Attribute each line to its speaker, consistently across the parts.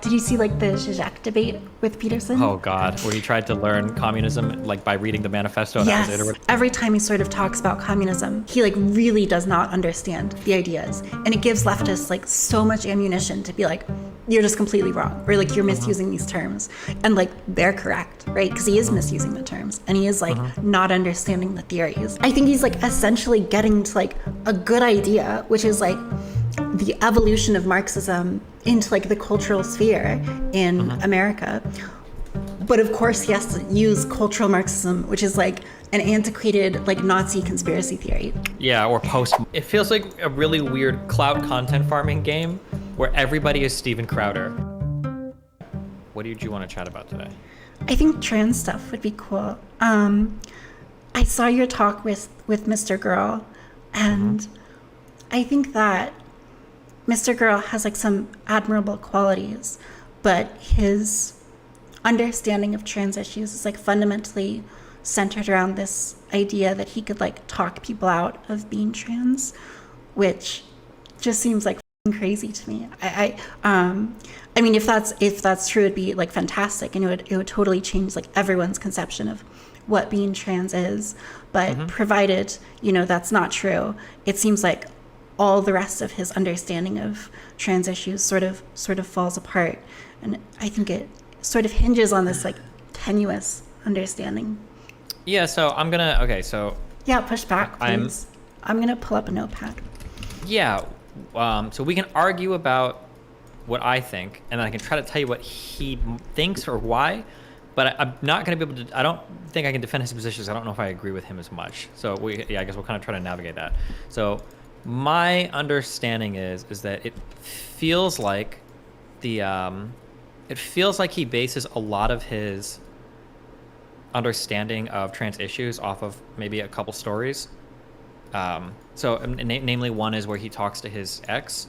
Speaker 1: Did you see like the Zizek debate with Peterson?
Speaker 2: Oh God, where he tried to learn communism like by reading the manifesto.
Speaker 1: Yes. Every time he sort of talks about communism, he like really does not understand the ideas, and it gives leftists like so much ammunition to be like, you're just completely wrong, or like you're misusing these terms, and like they're correct, right? Because he is misusing the terms, and he is like not understanding the theories. I think he's like essentially getting to like a good idea, which is like the evolution of Marxism into like the cultural sphere in America. But of course he has to use cultural Marxism, which is like an antiquated like Nazi conspiracy theory.
Speaker 2: Yeah, or post. It feels like a really weird cloud content farming game where everybody is Steven Crowder. What did you want to chat about today?
Speaker 1: I think trans stuff would be cool. I saw your talk with Mr. Girl, and I think that Mr. Girl has like some admirable qualities, but his understanding of trans issues is like fundamentally centered around this idea that he could like talk people out of being trans, which just seems like crazy to me. I mean, if that's true, it'd be like fantastic, and it would totally change like everyone's conception of what being trans is. But provided that's not true, it seems like all the rest of his understanding of trans issues sort of falls apart, and I think it sort of hinges on this like tenuous understanding.
Speaker 2: Yeah, so I'm gonna
Speaker 1: Yeah, push back, please. I'm gonna pull up a notepad.
Speaker 2: Yeah, so we can argue about what I think, and then I can try to tell you what he thinks or why, but I'm not going to be able to. I don't think I can defend his positions. I don't know if I agree with him as much. So I guess we'll kind of try to navigate that. So my understanding is that it feels like he bases a lot of his understanding of trans issues off of maybe a couple stories. Namely, one is where he talks to his ex,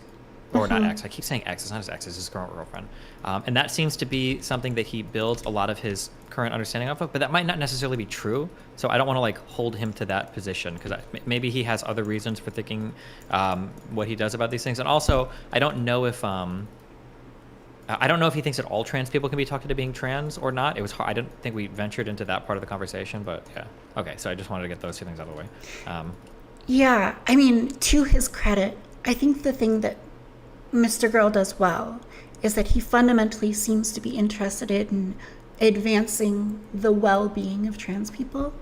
Speaker 2: or not ex. I keep saying ex. It's not his ex. It's his current girlfriend. And that seems to be something that he builds a lot of his current understanding of. But that might not necessarily be true. So I don't want to like hold him to that position, because maybe he has other reasons for thinking what he does about these things. And also, I don't know if he thinks that all trans people can be talked into being trans or not. It was hard. I didn't think we ventured into that part of the conversation, but yeah. Okay, so I just wanted to get those two things out of the way.
Speaker 1: Yeah, I mean, to his credit, I think the thing that Mr. Girl does well is that he fundamentally seems to be interested in advancing the well-being of trans people.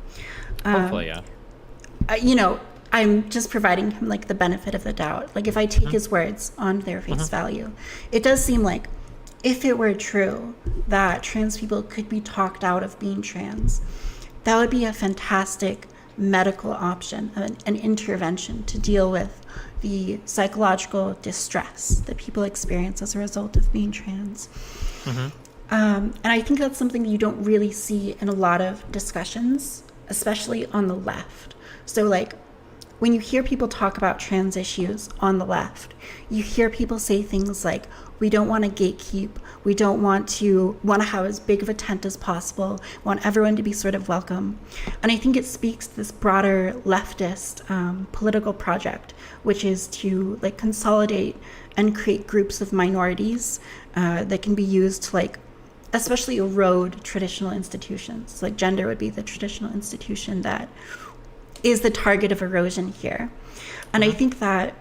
Speaker 2: Hopefully, yeah.
Speaker 1: I'm just providing him like the benefit of the doubt. Like if I take his words on their face value, it does seem like if it were true that trans people could be talked out of being trans, that would be a fantastic medical option, an intervention to deal with the psychological distress that people experience as a result of being trans. And I think that's something that you don't really see in a lot of discussions, especially on the left. So like when you hear people talk about trans issues on the left, you hear people say things like, we don't want to gatekeep, we don't want to have as big of a tent as possible, want everyone to be sort of welcome. And I think it speaks to this broader leftist political project, which is to like consolidate and create groups of minorities that can be used to like especially erode traditional institutions. Like gender would be the traditional institution that is the target of erosion here. And I think that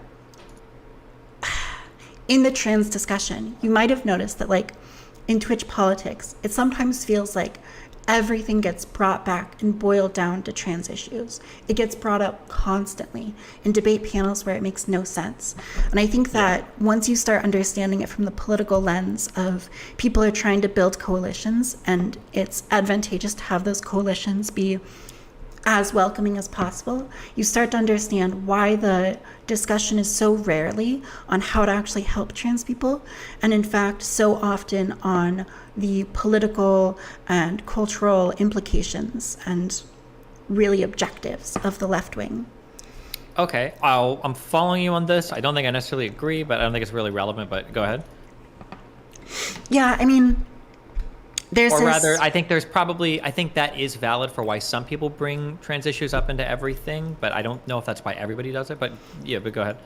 Speaker 1: in the trans discussion, you might have noticed that like in Twitch politics, it sometimes feels like everything gets brought back and boiled down to trans issues. It gets brought up constantly in debate panels where it makes no sense. And I think that once you start understanding it from the political lens of people are trying to build coalitions, and it's advantageous to have those coalitions be as welcoming as possible, you start to understand why the discussion is so rarely on how to actually help trans people, and in fact so often on the political and cultural implications and really objectives of the left wing.
Speaker 2: Okay, I'm following you on this. I don't think I necessarily agree, but I don't think it's really relevant, but go ahead.
Speaker 1: Yeah, I mean,
Speaker 2: I think that is valid for why some people bring trans issues up into everything, but I don't know if that's why everybody does it. But go ahead.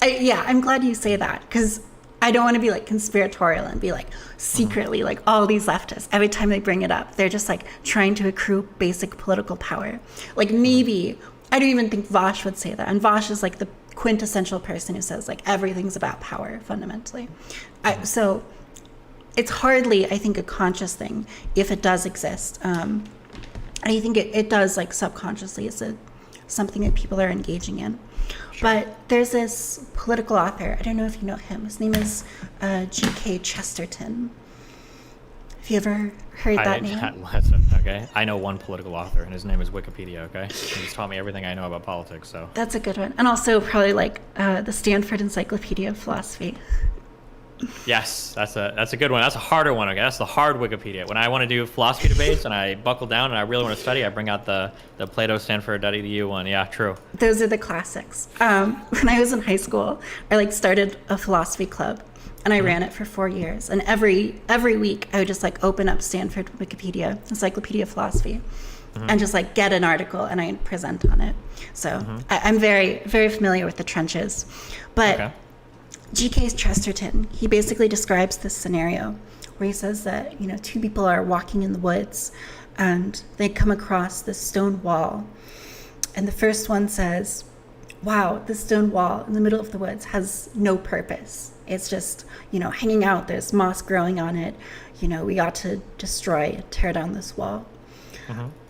Speaker 1: I'm glad you say that, because I don't want to be like conspiratorial and be like secretly like all these leftists, every time they bring it up, they're just like trying to accrue basic political power. Like maybe, I don't even think Vosh would say that. And Vosh is like the quintessential person who says like everything's about power fundamentally. So it's hardly, I think, a conscious thing if it does exist. I think it does like subconsciously. It's something that people are engaging in. Sure. But there's this political author. I don't know if you know him. His name is G.K. Chesterton. Have you ever heard that name?
Speaker 2: Listen, okay. I know one political author, and his name is Wikipedia. Okay, he's taught me everything I know about politics. So
Speaker 1: that's a good one, and also probably like the Stanford Encyclopedia of Philosophy.
Speaker 2: Yes, that's a good one. That's a harder one. Okay, that's the hard Wikipedia. When I want to do philosophy debates and I buckle down and I really want to study, I bring out the Plato Stanford.edu one. Yeah, true.
Speaker 1: Those are the classics. When I was in high school, I like started a philosophy club, and I ran it for 4 years. And every week, I would just like open up Stanford Wikipedia, Encyclopedia of Philosophy, and just like get an article and I present on it. So I'm very, very familiar with the trenches, but. Okay. G.K. Chesterton, he basically describes this scenario where he says that, two people are walking in the woods and they come across this stone wall. And the first one says, wow, this stone wall in the middle of the woods has no purpose. It's just, hanging out. There's moss growing on it. We ought to destroy, tear down this wall.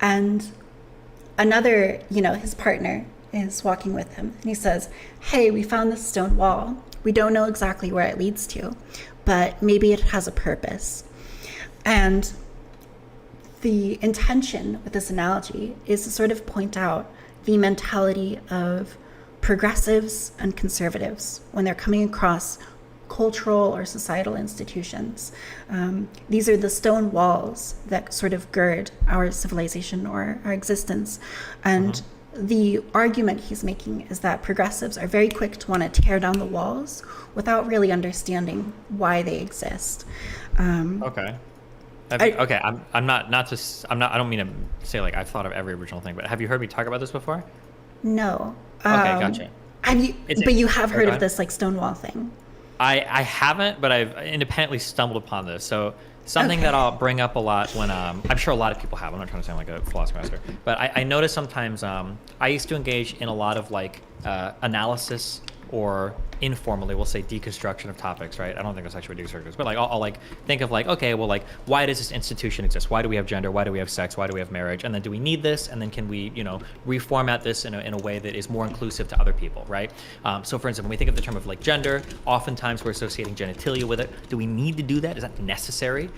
Speaker 1: And another, his partner is walking with him. And he says, hey, we found this stone wall. We don't know exactly where it leads to, but maybe it has a purpose. And the intention with this analogy is to sort of point out the mentality of progressives and conservatives when they're coming across cultural or societal institutions. These are the stone walls that sort of gird our civilization or our existence. And the argument he's making is that progressives are very quick to want to tear down the walls without really understanding why they exist.
Speaker 2: Okay. Okay. I'm not. I don't mean to say like I've thought of every original thing, but have you heard me talk about this before?
Speaker 1: No.
Speaker 2: Okay, gotcha.
Speaker 1: But you have heard of this like stonewall thing?
Speaker 2: I haven't, but I've independently stumbled upon this. So something that I'll bring up a lot when I'm sure a lot of people have. I'm not trying to sound like a philosophy master, but I notice sometimes I used to engage in a lot of like analysis or informally we'll say deconstruction of topics, right? I don't think that's actually what deconstruction is, but like I'll like think of like, okay, well, like why does this institution exist? Why do we have gender? Why do we have sex? Why do we have marriage? And then do we need this? And then can we, reformat this in a way that is more inclusive to other people, right? So for instance, when we think of the term of like gender, oftentimes we're associating genitalia with it. Do we need to do that? Is that necessary?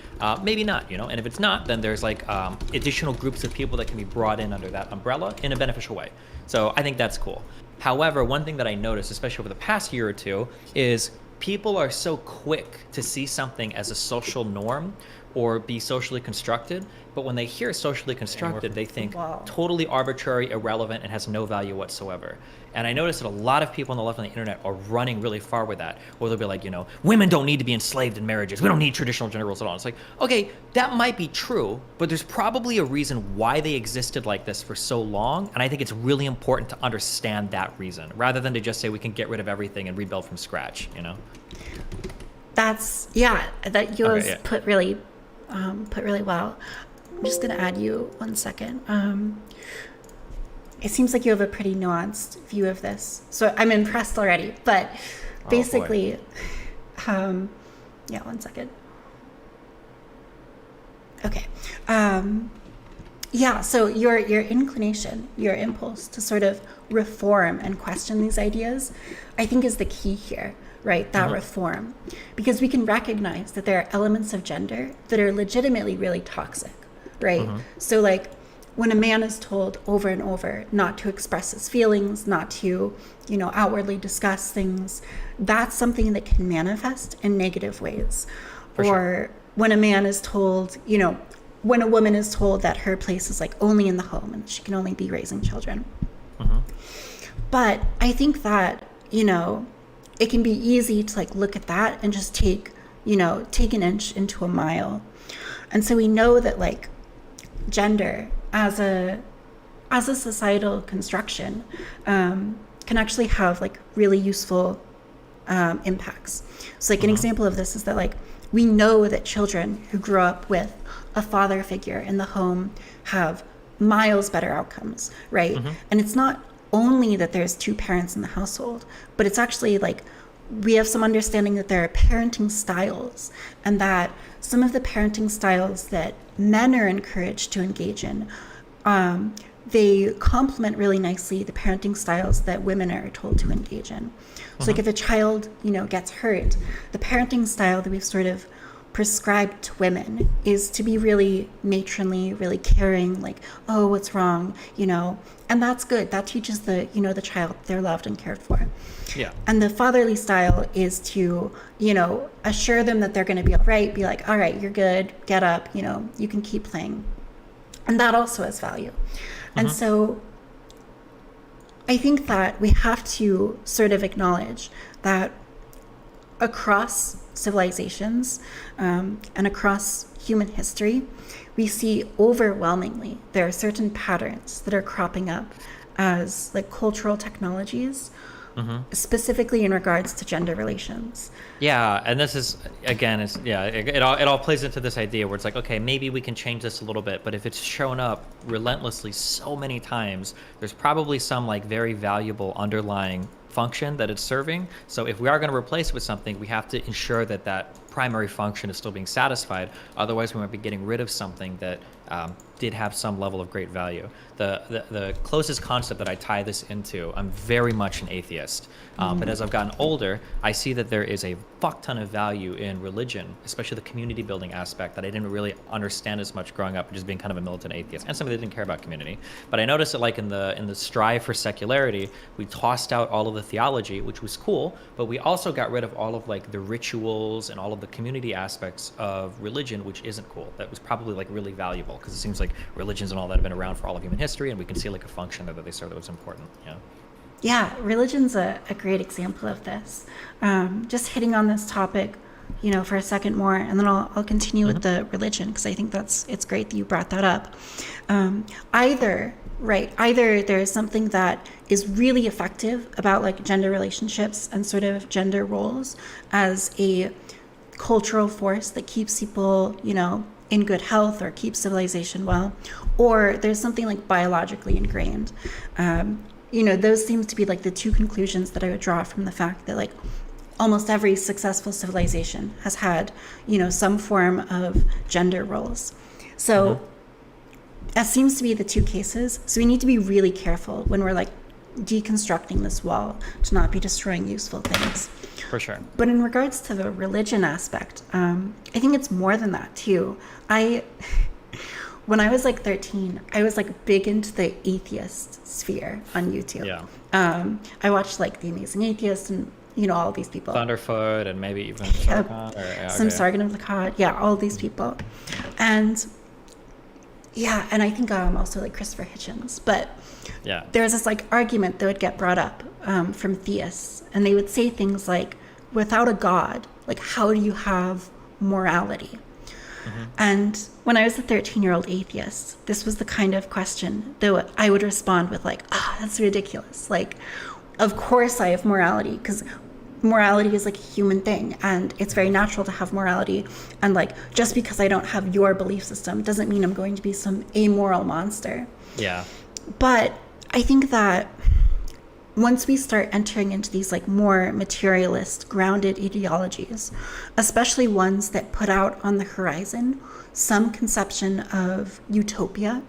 Speaker 2: Maybe not, and if it's not, then there's like additional groups of people that can be brought in under that umbrella in a beneficial way. So I think that's cool. However, one thing that I noticed, especially over the past year or two, is people are so quick to see something as a social norm or be socially constructed, but when they hear socially constructed, they think totally arbitrary, irrelevant, and has no value whatsoever. And I noticed that a lot of people on the left on the internet are running really far with that, or they'll be like, women don't need to be enslaved in marriages. We don't need traditional gender roles at all. It's like, okay, that might be true, but there's probably a reason why they existed like this for so long. And I think it's really important to understand that reason, rather than to just say we can get rid of everything and rebuild from scratch,
Speaker 1: That's, that yours put really well. I'm just going to add you 1 second. It seems like you have a pretty nuanced view of this. So I'm impressed already. But basically, 1 second. Okay. So your inclination, your impulse to sort of reform and question these ideas, I think is the key here, right? That reform. Because we can recognize that there are elements of gender that are legitimately really toxic, right? So like when a man is told over and over not to express his feelings, not to, outwardly discuss things, that's something that can manifest in negative ways. When a man is told, when a woman is told that her place is like only in the home and she can only be raising children. But I think that, it can be easy to like look at that and just take an inch into a mile. And so we know that like gender as a societal construction can actually have like really useful impacts. So like an example of this is that like we know that children who grew up with a father figure in the home have miles better outcomes, right? And it's not only that there's two parents in the household, but it's actually like we have some understanding that there are parenting styles, and that some of the parenting styles that men are encouraged to engage in, they complement really nicely the parenting styles that women are told to engage in. So like if a child, gets hurt, the parenting style that we've sort of prescribed to women is to be really matronly, really caring, like, oh, what's wrong, and that's good. That teaches the child they're loved and cared for.
Speaker 2: Yeah.
Speaker 1: And the fatherly style is to, assure them that they're going to be all right, be like, all right, you're good, get up, you can keep playing. And that also has value. And so I think that we have to sort of acknowledge that across civilizations and across human history, we see overwhelmingly there are certain patterns that are cropping up as like cultural technologies, specifically in regards to gender relations.
Speaker 2: Yeah, and this is again, it all plays into this idea where it's like, okay, maybe we can change this a little bit, but if it's shown up relentlessly so many times, there's probably some like very valuable underlying function that it's serving. So if we are going to replace it with something, we have to ensure that that primary function is still being satisfied. Otherwise, we might be getting rid of something that did have some level of great value. The closest concept that I tie this into, I'm very much an atheist. But as I've gotten older, I see that there is a fuck ton of value in religion, especially the community building aspect that I didn't really understand as much growing up, just being kind of a militant atheist and somebody that didn't care about community. But I noticed that like in the strive for secularity, we tossed out all of the theology, which was cool, but we also got rid of all of like the rituals and all of the community aspects of religion, which isn't cool. That was probably like really valuable because it seems like religions and all that have been around for all of human history, and we can see like a function that they serve that was important.
Speaker 1: Yeah, religion's a great example of this. Just hitting on this topic, for a second more, and then I'll continue with the religion, because I think it's great that you brought that up. Either there's something that is really effective about like gender relationships and sort of gender roles as a cultural force that keeps people, in good health or keeps civilization well, or there's something like biologically ingrained. Those seem to be like the two conclusions that I would draw from the fact that like almost every successful civilization has had, some form of gender roles. So that seems to be the two cases. So we need to be really careful when we're like deconstructing this wall to not be destroying useful things.
Speaker 2: For sure.
Speaker 1: But in regards to the religion aspect, I think it's more than that too. When I was like 13, I was like big into the atheist sphere on YouTube.
Speaker 2: Yeah.
Speaker 1: I watched like The Amazing Atheist and all these people.
Speaker 2: Thunderfoot and maybe even some
Speaker 1: Sargon of Akkad. Yeah, all these people. And I think also like Christopher Hitchens. But there was this like argument that would get brought up from theists, and they would say things like, without a God, like how do you have morality? And when I was a 13-year-old atheist, this was the kind of question that I would respond with like, that's ridiculous. Like, of course I have morality, because morality is like a human thing, and it's very natural to have morality. And like, just because I don't have your belief system doesn't mean I'm going to be some amoral monster.
Speaker 2: Yeah.
Speaker 1: But I think that once we start entering into these like more materialist, grounded ideologies, especially ones that put out on the horizon some conception of utopia,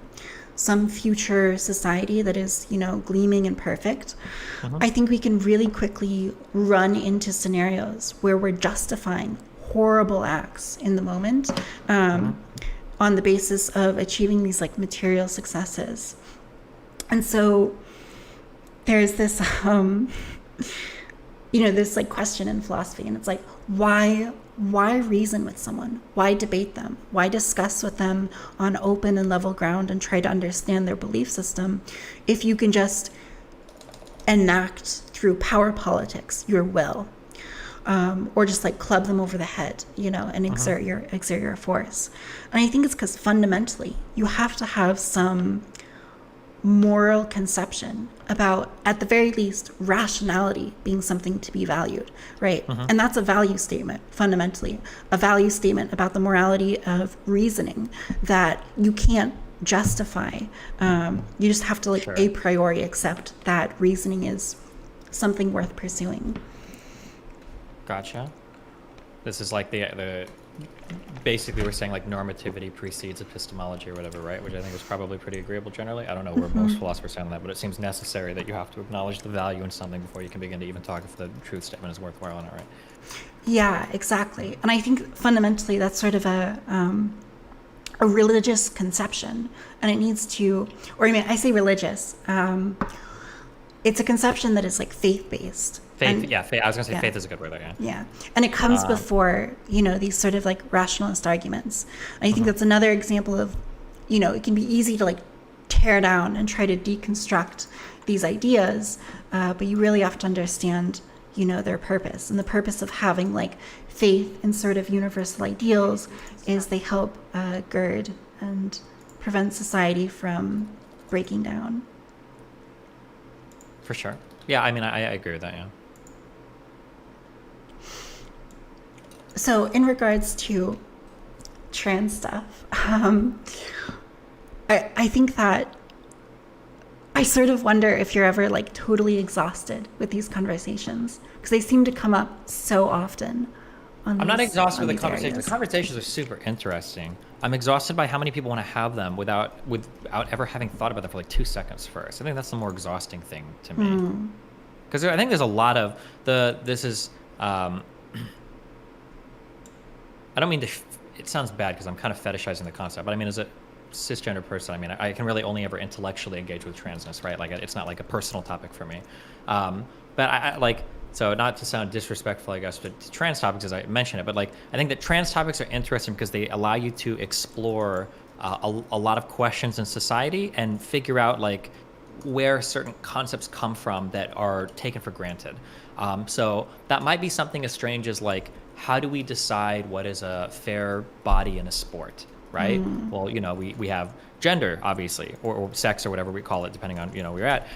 Speaker 1: some future society that is, gleaming and perfect, I think we can really quickly run into scenarios where we're justifying horrible acts in the moment on the basis of achieving these like material successes. And so there's this, this like question in philosophy, and it's like, why reason with someone? Why debate them? Why discuss with them on open and level ground and try to understand their belief system if you can just enact through power politics your will, or just like club them over the head, and exert your force? And I think it's because fundamentally you have to have some moral conception about, at the very least, rationality being something to be valued, right? And that's a value statement, fundamentally, a value statement about the morality of reasoning that you can't justify. You just have to, like,
Speaker 2: Sure.
Speaker 1: a priori accept that reasoning is something worth pursuing.
Speaker 2: Gotcha. This is like the basically we're saying like normativity precedes epistemology or whatever, right? Which I think is probably pretty agreeable generally. I don't know where most philosophers stand on that, but it seems necessary that you have to acknowledge the value in something before you can begin to even talk if the truth statement is worthwhile or not, right?
Speaker 1: Yeah, exactly. And I think fundamentally that's sort of a religious conception, and it needs to, or I mean, I say religious. It's a conception that is like faith-based.
Speaker 2: Faith, yeah, faith, I was gonna say
Speaker 1: yeah.
Speaker 2: faith is a good word there, yeah.
Speaker 1: Yeah, and it comes before, you know, these sort of like rationalist arguments. And I think that's another example of, you know, it can be easy to like tear down and try to deconstruct these ideas, but you really have to understand, you know, their purpose. And the purpose of having like faith in sort of universal ideals is they help gird and prevent society from breaking down.
Speaker 2: For sure. Yeah, I mean, I agree with that, yeah.
Speaker 1: So in regards to trans stuff, I think that I sort of wonder if you're ever like totally exhausted with these conversations, because they seem to come up so often.
Speaker 2: I'm not exhausted with the conversations.
Speaker 1: areas.
Speaker 2: The conversations are super interesting. I'm exhausted by how many people want to have them without ever having thought about them for like 2 seconds first. I think that's the more exhausting thing to me. Because I think there's a lot of I don't mean to, it sounds bad because I'm kind of fetishizing the concept, but I mean, as a cisgender person, I mean, I can really only ever intellectually engage with transness, right? Like, it's not like a personal topic for me. But I like, so not to sound disrespectful, I guess, to trans topics as I mentioned it, but like, I think that trans topics are interesting because they allow you to explore a lot of questions in society and figure out like where certain concepts come from that are taken for granted. So that might be something as strange as like, how do we decide what is a fair body in a sport, right? Well, you know, we have gender, obviously, or sex or whatever we call it, depending on, you know, where you're at.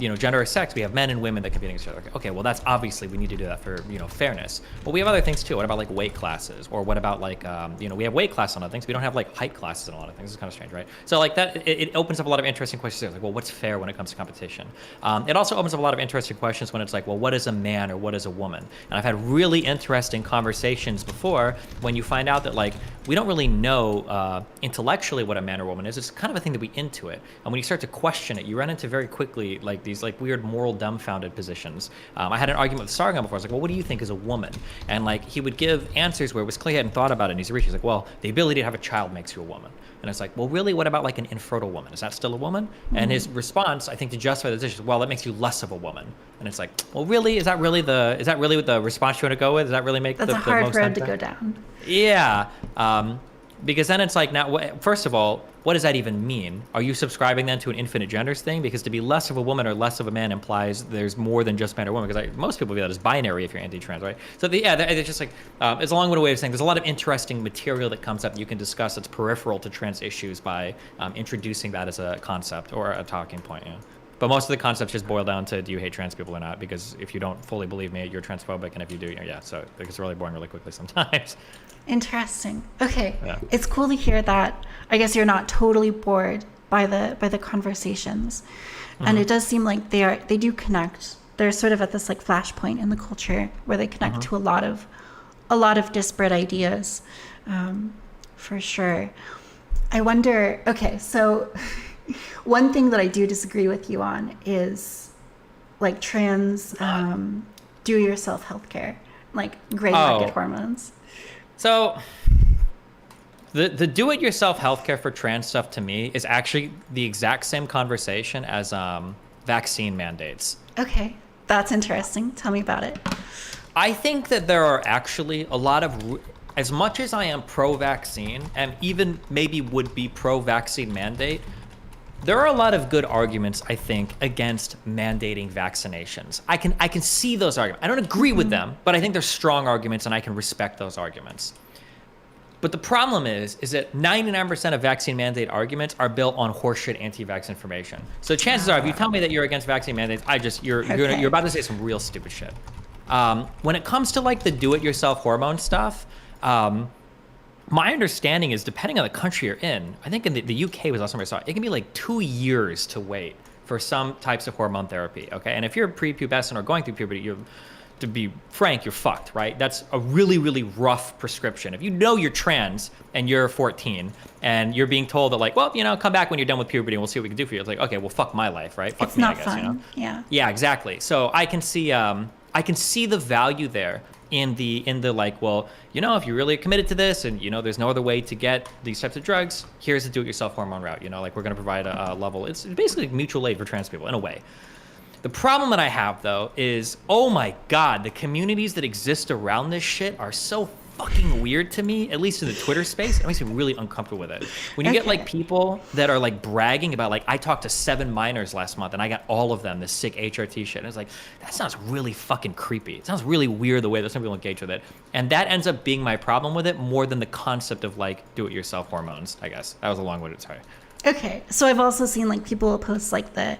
Speaker 2: You know, gender or sex, we have men and women that compete against each other. Okay, well, that's obviously, we need to do that for, you know, fairness. But we have other things too. What about like weight classes? Or what about like, you know, we have weight classes on other things. We don't have like height classes on a lot of things. It's kind of strange, right? So like that, it opens up a lot of interesting questions there. Like, well, what's fair when it comes to competition? It also opens up a lot of interesting questions when it's like, well, what is a man or what is a woman? And I've had really interesting conversations before when you find out that like, we don't really know intellectually what a man or woman is. It's kind of a thing that we intuit. And when you start to question it, you run into very quickly like these like weird moral dumbfounded positions. I had an argument with Sargon before. I was like, well, what do you think is a woman? And like he would give answers where it was clear he hadn't thought about it. And he's like, well, the ability to have a child makes you a woman. And it's like, well, really, what about like an infertile woman? Is that still a woman? And his response, I think, to justify the decision is, well, that makes you less of a woman. And it's like, well, really, is that really what the response you want to go with? Does that really make
Speaker 1: That's
Speaker 2: the
Speaker 1: a hard
Speaker 2: most
Speaker 1: road
Speaker 2: sense?
Speaker 1: to go down.
Speaker 2: Yeah. Because then it's like, now, first of all, what does that even mean? Are you subscribing then to an infinite genders thing? Because to be less of a woman or less of a man implies there's more than just man or woman. Because most people view that as binary if you're anti-trans, right? So it's just like, it's a long-winded way of saying there's a lot of interesting material that comes up that you can discuss that's peripheral to trans issues by introducing that as a concept or a talking point. Yeah. But most of the concepts just boil down to, do you hate trans people or not? Because if you don't fully believe me, you're transphobic, and if you do, yeah. So it gets really boring really quickly sometimes.
Speaker 1: Interesting. Okay.
Speaker 2: Yeah.
Speaker 1: It's cool to hear that. I guess you're not totally bored by the conversations. And it does seem like they do connect. They're sort of at this like flashpoint in the culture where they connect to a lot of disparate ideas. For sure. I wonder, okay, so one thing that I do disagree with you on is like trans do yourself healthcare, like gray market hormones.
Speaker 2: So the do-it-yourself healthcare for trans stuff to me is actually the exact same conversation as vaccine mandates.
Speaker 1: Okay, that's interesting. Tell me about it.
Speaker 2: I think that there are actually a lot of, as much as I am pro-vaccine and even maybe would be pro-vaccine mandate, there are a lot of good arguments, I think, against mandating vaccinations. I can see those arguments. I don't agree with them, but I think they're strong arguments and I can respect those arguments. But the problem is that 99% of vaccine mandate arguments are built on horseshit anti-vax information. So chances are, if you tell me that you're against vaccine mandates, you're about to say some real stupid shit. When it comes to like the do-it-yourself hormone stuff, my understanding is, depending on the country you're in, I think in the UK was last time I saw it, it can be like 2 years to wait for some types of hormone therapy. Okay, and if you're prepubescent or going through puberty, to be frank, you're fucked, right? That's a really, really rough prescription. If you know you're trans and you're 14 and you're being told that like, well, come back when you're done with puberty and we'll see what we can do for you. It's like, okay, well, fuck my life, right? Fuck
Speaker 1: it's
Speaker 2: me,
Speaker 1: not
Speaker 2: I guess,
Speaker 1: fun. Yeah.
Speaker 2: Yeah, exactly. So I can see the value there in the like, well, if you're really committed to this and there's no other way to get these types of drugs, here's the do-it-yourself hormone route. Like we're going to provide a level. It's basically mutual aid for trans people in a way. The problem that I have, though, is, oh my God, the communities that exist around this shit are so fucking weird to me, at least in the Twitter space. It makes me really uncomfortable with it. When you get like people that are like bragging about like, I talked to 7 minors last month and I got all of them this sick HRT shit. And it's like, that sounds really fucking creepy. It sounds really weird the way that some people engage with it. And that ends up being my problem with it more than the concept of like do-it-yourself hormones, I guess. That was a long-winded, sorry.
Speaker 1: Okay, so I've also seen like people post like the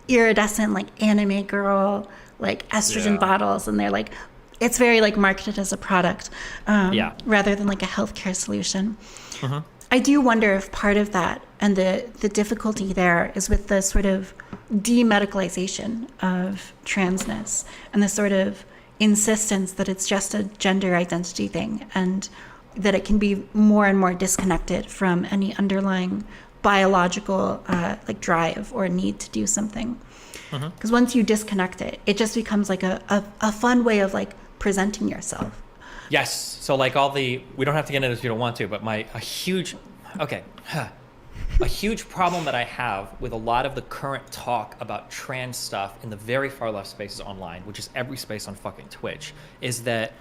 Speaker 1: iridescent like anime girl like estrogen bottles, and they're like, it's very like marketed as a product rather than like a healthcare solution. I do wonder if part of that and the difficulty there is with the sort of demedicalization of transness and the sort of insistence that it's just a gender identity thing, and that it can be more and more disconnected from any underlying biological like drive or need to do something. Because once you disconnect it, it just becomes like a fun way of like presenting yourself.
Speaker 2: Yes. So like we don't have to get into this if you don't want to, but a huge problem that I have with a lot of the current talk about trans stuff in the very far left spaces online, which is every space on fucking Twitch, is that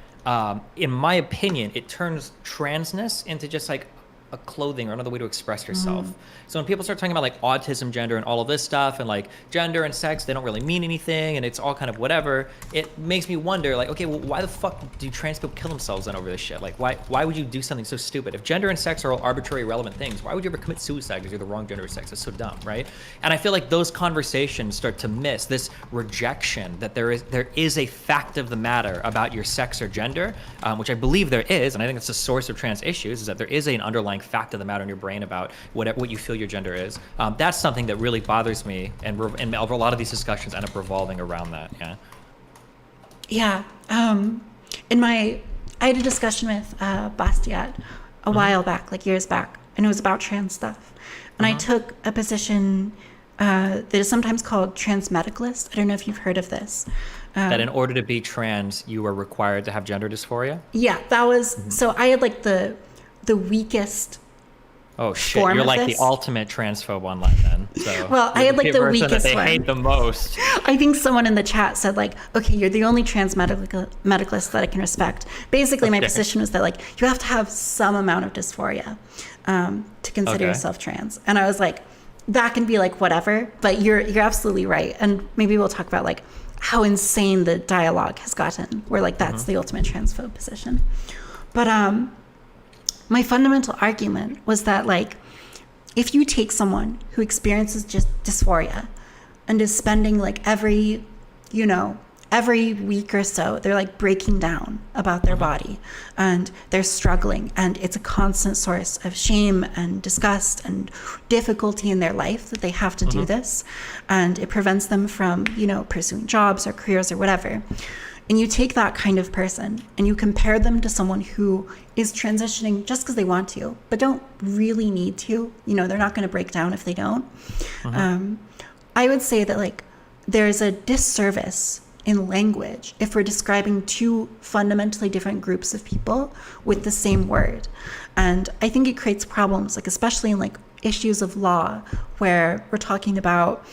Speaker 2: in my opinion, it turns transness into just like a clothing or another way to express yourself. So when people start talking about like autism, gender, and all of this stuff, and like gender and sex, they don't really mean anything, and it's all kind of whatever. It makes me wonder, like, okay, well, why the fuck do trans people kill themselves then over this shit? Like, why would you do something so stupid? If gender and sex are all arbitrary, irrelevant things, why would you ever commit suicide because you're the wrong gender or sex? It's so dumb, right? And I feel like those conversations start to miss this rejection that there is a fact of the matter about your sex or gender, which I believe there is, and I think it's the source of trans issues, is that there is an underlying fact of the matter in your brain about what you feel your gender is. That's something that really bothers me, and a lot of these discussions end up revolving around that.
Speaker 1: Yeah. I had a discussion with Bastiat a while back, like years back, and it was about trans stuff. And I took a position that is sometimes called transmedicalist. I don't know if you've heard of this.
Speaker 2: That in order to be trans, you are required to have gender dysphoria?
Speaker 1: Yeah, that was, so I had like the weakest.
Speaker 2: Oh shit! You're like the ultimate transphobe online then. So
Speaker 1: well, I had like the weakest
Speaker 2: that they
Speaker 1: one.
Speaker 2: hate the most.
Speaker 1: I think someone in the chat said like, okay, you're the only trans medicalist that I can respect. Basically, my position was that like you have to have some amount of dysphoria to consider yourself trans. And I was like, that can be like whatever, but you're absolutely right. And maybe we'll talk about like how insane the dialogue has gotten, where like that's the ultimate transphobe position. But my fundamental argument was that like if you take someone who experiences just dysphoria and is spending like every week or so, they're like breaking down about their body and they're struggling, and it's a constant source of shame and disgust and difficulty in their life that they have to do this, and it prevents them from pursuing jobs or careers or whatever. And you take that kind of person and you compare them to someone who is transitioning just because they want to, but don't really need to. They're not going to break down if they don't. I would say that like there's a disservice in language if we're describing two fundamentally different groups of people with the same word. And I think it creates problems, like especially in like issues of law where we're talking about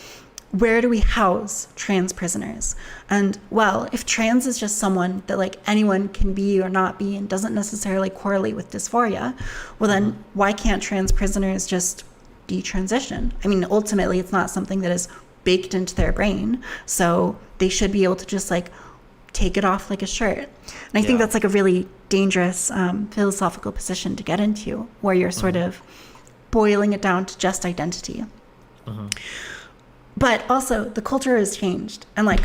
Speaker 1: where do we house trans prisoners? And well, if trans is just someone that like anyone can be or not be and doesn't necessarily correlate with dysphoria, well then why can't trans prisoners just detransition? I mean, ultimately it's not something that is baked into their brain, so they should be able to just like take it off like a shirt. And I think that's like a really dangerous philosophical position to get into, where you're sort of boiling it down to just identity. But also, the culture has changed. And like,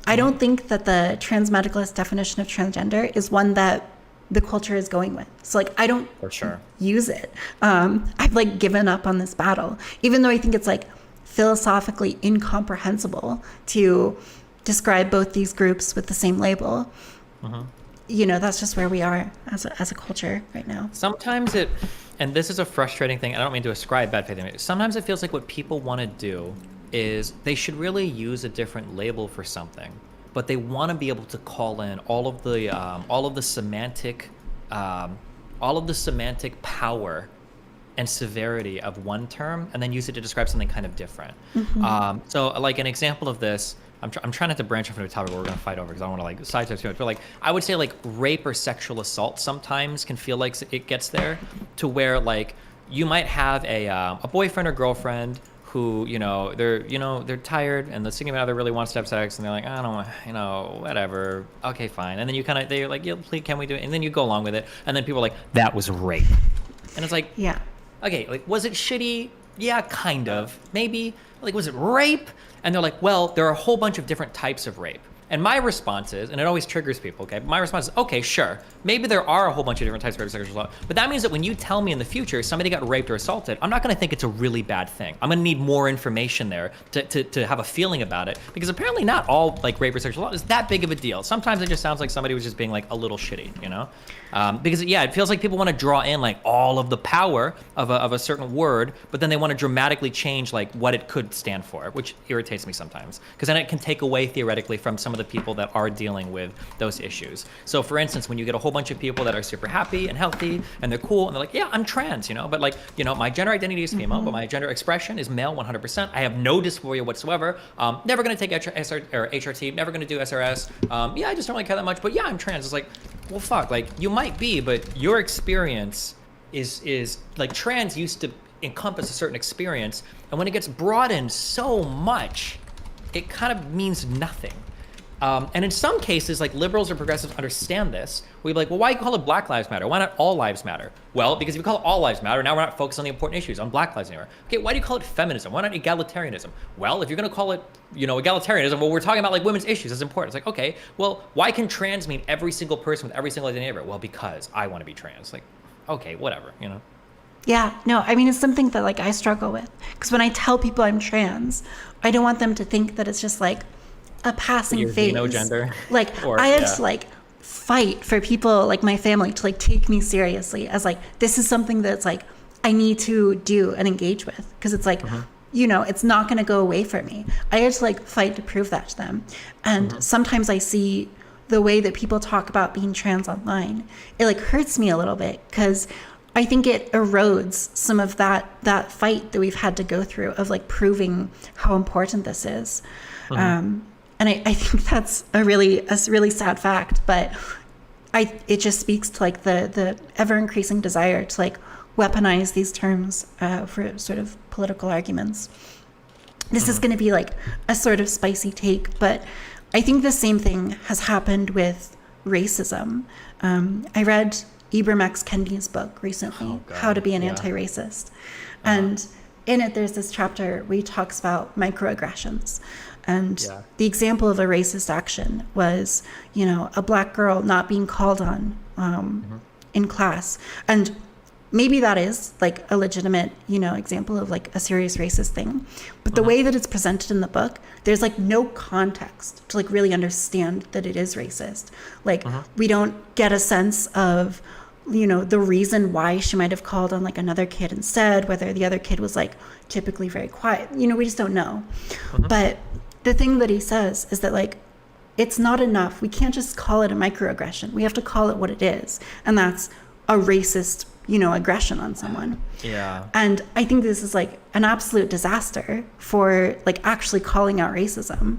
Speaker 1: I don't think that the transmedicalist definition of transgender is one that the culture is going with. So like, I don't
Speaker 2: For sure.
Speaker 1: use it. I've like given up on this battle, even though I think it's like philosophically incomprehensible to describe both these groups with the same label. You know, that's just where we are as a culture right now.
Speaker 2: Sometimes and this is a frustrating thing, I don't mean to ascribe bad faith in it. Sometimes it feels like what people want to do is they should really use a different label for something, but they want to be able to call in all of the semantic power and severity of one term, and then use it to describe something kind of different. So like an example of this, I'm trying not to branch off into a topic where we're going to fight over, because I don't want to like sidetrack too much, but like I would say like rape or sexual assault sometimes can feel like it gets there, to where like you might have a boyfriend or girlfriend who, they're tired, and the significant other really wants to have sex, and they're like, I don't want, whatever, okay, fine. And then they're like, yeah, please, can we do it? And then you go along with it, and then people are like, that was rape. And it's like,
Speaker 1: Yeah.
Speaker 2: okay, like, was it shitty? Yeah, kind of, maybe. Like, was it rape? And they're like, well, there are a whole bunch of different types of rape. And my response is, and it always triggers people, okay? My response is, okay, sure. Maybe there are a whole bunch of different types of rape, sexual assault, but that means that when you tell me in the future somebody got raped or assaulted, I'm not gonna think it's a really bad thing. I'm gonna need more information there to have a feeling about it, because apparently not all like rape or sexual assault is that big of a deal. Sometimes it just sounds like somebody was just being like a little shitty, Because yeah, it feels like people wanna draw in like all of the power of a certain word, but then they wanna dramatically change like what it could stand for, which irritates me sometimes, because then it can take away theoretically from some of the people that are dealing with those issues. So for instance, when you get a whole bunch of people that are super happy and healthy and they're cool and they're like, yeah, I'm trans, but like, my gender identity is female, but my gender expression is male 100%. I have no dysphoria whatsoever. Never gonna take HRT, never gonna do SRS. Yeah, I just don't really care that much, but yeah, I'm trans. It's like, well, fuck, like you might be, but your experience is like, trans used to encompass a certain experience, and when it gets broadened so much, it kind of means nothing. And in some cases, like liberals or progressives understand this. We'd be like, well, why call it Black Lives Matter? Why not All Lives Matter? Well, because if you call it All Lives Matter, now we're not focused on the important issues, on Black lives anymore. Okay, why do you call it feminism? Why not egalitarianism? Well, if you're gonna call it, egalitarianism, well, we're talking about like women's issues, that's important. It's like, okay, well, why can trans mean every single person with every single identity ever? Well, because I want to be trans. Like, okay, whatever,
Speaker 1: Yeah, no, I mean, it's something that like I struggle with, because when I tell people I'm trans, I don't want them to think that it's just like a passing phase.
Speaker 2: Xenogender.
Speaker 1: Like, I have to like fight for people like my family to like take me seriously as like, this is something that's like I need to do and engage with, because it's like, it's not going to go away from me. I have to like fight to prove that to them. And sometimes I see the way that people talk about being trans online, it like hurts me a little bit, because I think it erodes some of that fight that we've had to go through of like proving how important this is. And I think that's a really sad fact, but it just speaks to like the ever increasing desire to like weaponize these terms for sort of political arguments. This is going to be like a sort of spicy take, but I think the same thing has happened with racism. I read Ibram X. Kendi's book recently, How to Be an Anti-Racist. And in it, there's this chapter where he talks about microaggressions. And the example of a racist action was, a Black girl not being called on in class. And maybe that is like a legitimate, example of like a serious racist thing. But the way that it's presented in the book, there's like no context to like really understand that it is racist. Like we don't get a sense of, the reason why she might have called on like another kid instead, whether the other kid was like typically very quiet. We just don't know. But the thing that he says is that like, it's not enough. We can't just call it a microaggression. We have to call it what it is. And that's a racist, aggression on someone.
Speaker 2: Yeah.
Speaker 1: And I think this is like an absolute disaster for like actually calling out racism.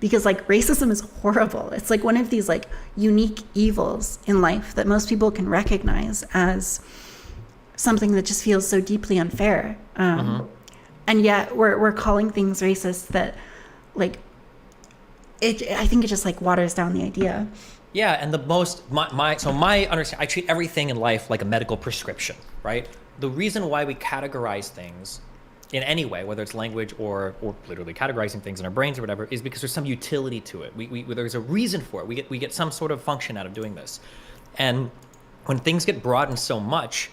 Speaker 1: Because like racism is horrible. It's like one of these like unique evils in life that most people can recognize as something that just feels so deeply unfair. And yet we're calling things racist that like I think it just like waters down the idea.
Speaker 2: Yeah, and the most my understanding, I treat everything in life like a medical prescription, right? The reason why we categorize things in any way, whether it's language or literally categorizing things in our brains or whatever, is because there's some utility to it. There's a reason for it. We get some sort of function out of doing this, and when things get broadened so much,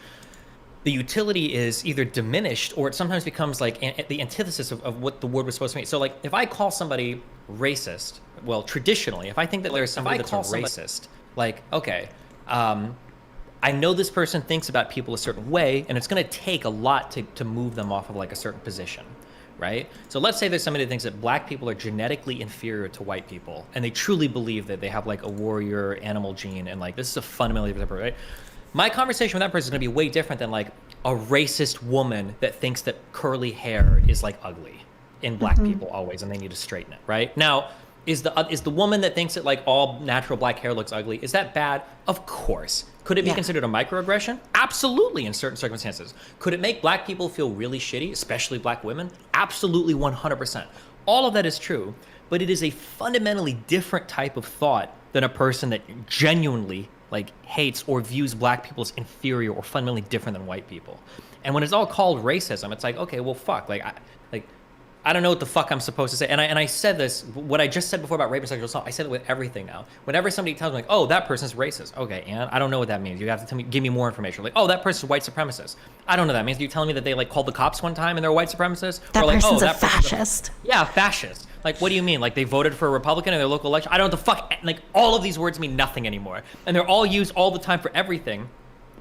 Speaker 2: the utility is either diminished or it sometimes becomes like the antithesis of what the word was supposed to mean. So like if I call somebody racist, well, traditionally, if I think that there's somebody that's a racist, like, okay, I know this person thinks about people a certain way, and it's going to take a lot to move them off of like a certain position, right? So let's say there's somebody that thinks that black people are genetically inferior to white people, and they truly believe that they have like a warrior animal gene, and like this is a fundamentally different, right? My conversation with that person is going to be way different than like a racist woman that thinks that curly hair is like ugly in black people always, and they need to straighten it, right? Now, is the woman that thinks that like all natural black hair looks ugly, is that bad? Of course. Could it be considered a microaggression? Absolutely, in certain circumstances. Could it make black people feel really shitty, especially black women? Absolutely, 100%. All of that is true, but it is a fundamentally different type of thought than a person that genuinely like hates or views black people as inferior or fundamentally different than white people. And when it's all called racism, it's like, okay, well, fuck, I don't know what the fuck I'm supposed to say. And I said this, what I just said before about rape and sexual assault, I said it with everything now. Whenever somebody tells me like, oh, that person's racist. Okay, and I don't know what that means. You have to tell me, give me more information. Like, oh, that person's white supremacist. I don't know what that means. Are you telling me that they like called the cops one time and they're a white supremacist?
Speaker 1: That
Speaker 2: or like,
Speaker 1: person's
Speaker 2: oh,
Speaker 1: a fascist.
Speaker 2: Yeah, fascist. Like, what do you mean? Like they voted for a Republican in their local election? I don't know what the fuck, like all of these words mean nothing anymore. And they're all used all the time for everything.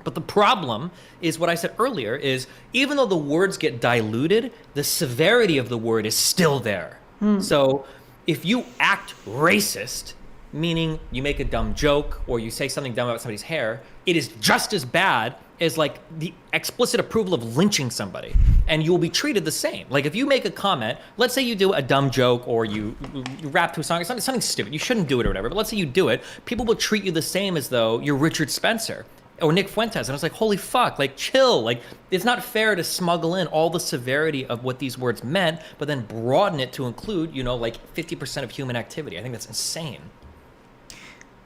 Speaker 2: But the problem is what I said earlier is even though the words get diluted, the severity of the word is still there. So if you act racist, meaning you make a dumb joke or you say something dumb about somebody's hair, it is just as bad as like the explicit approval of lynching somebody, and you will be treated the same. Like if you make a comment, let's say you do a dumb joke or you rap to a song, something stupid, you shouldn't do it or whatever, but let's say you do it, people will treat you the same as though you're Richard Spencer or Nick Fuentes. And I was like, holy fuck, like chill. Like it's not fair to smuggle in all the severity of what these words meant, but then broaden it to include, you know, like 50% of human activity. I think that's insane.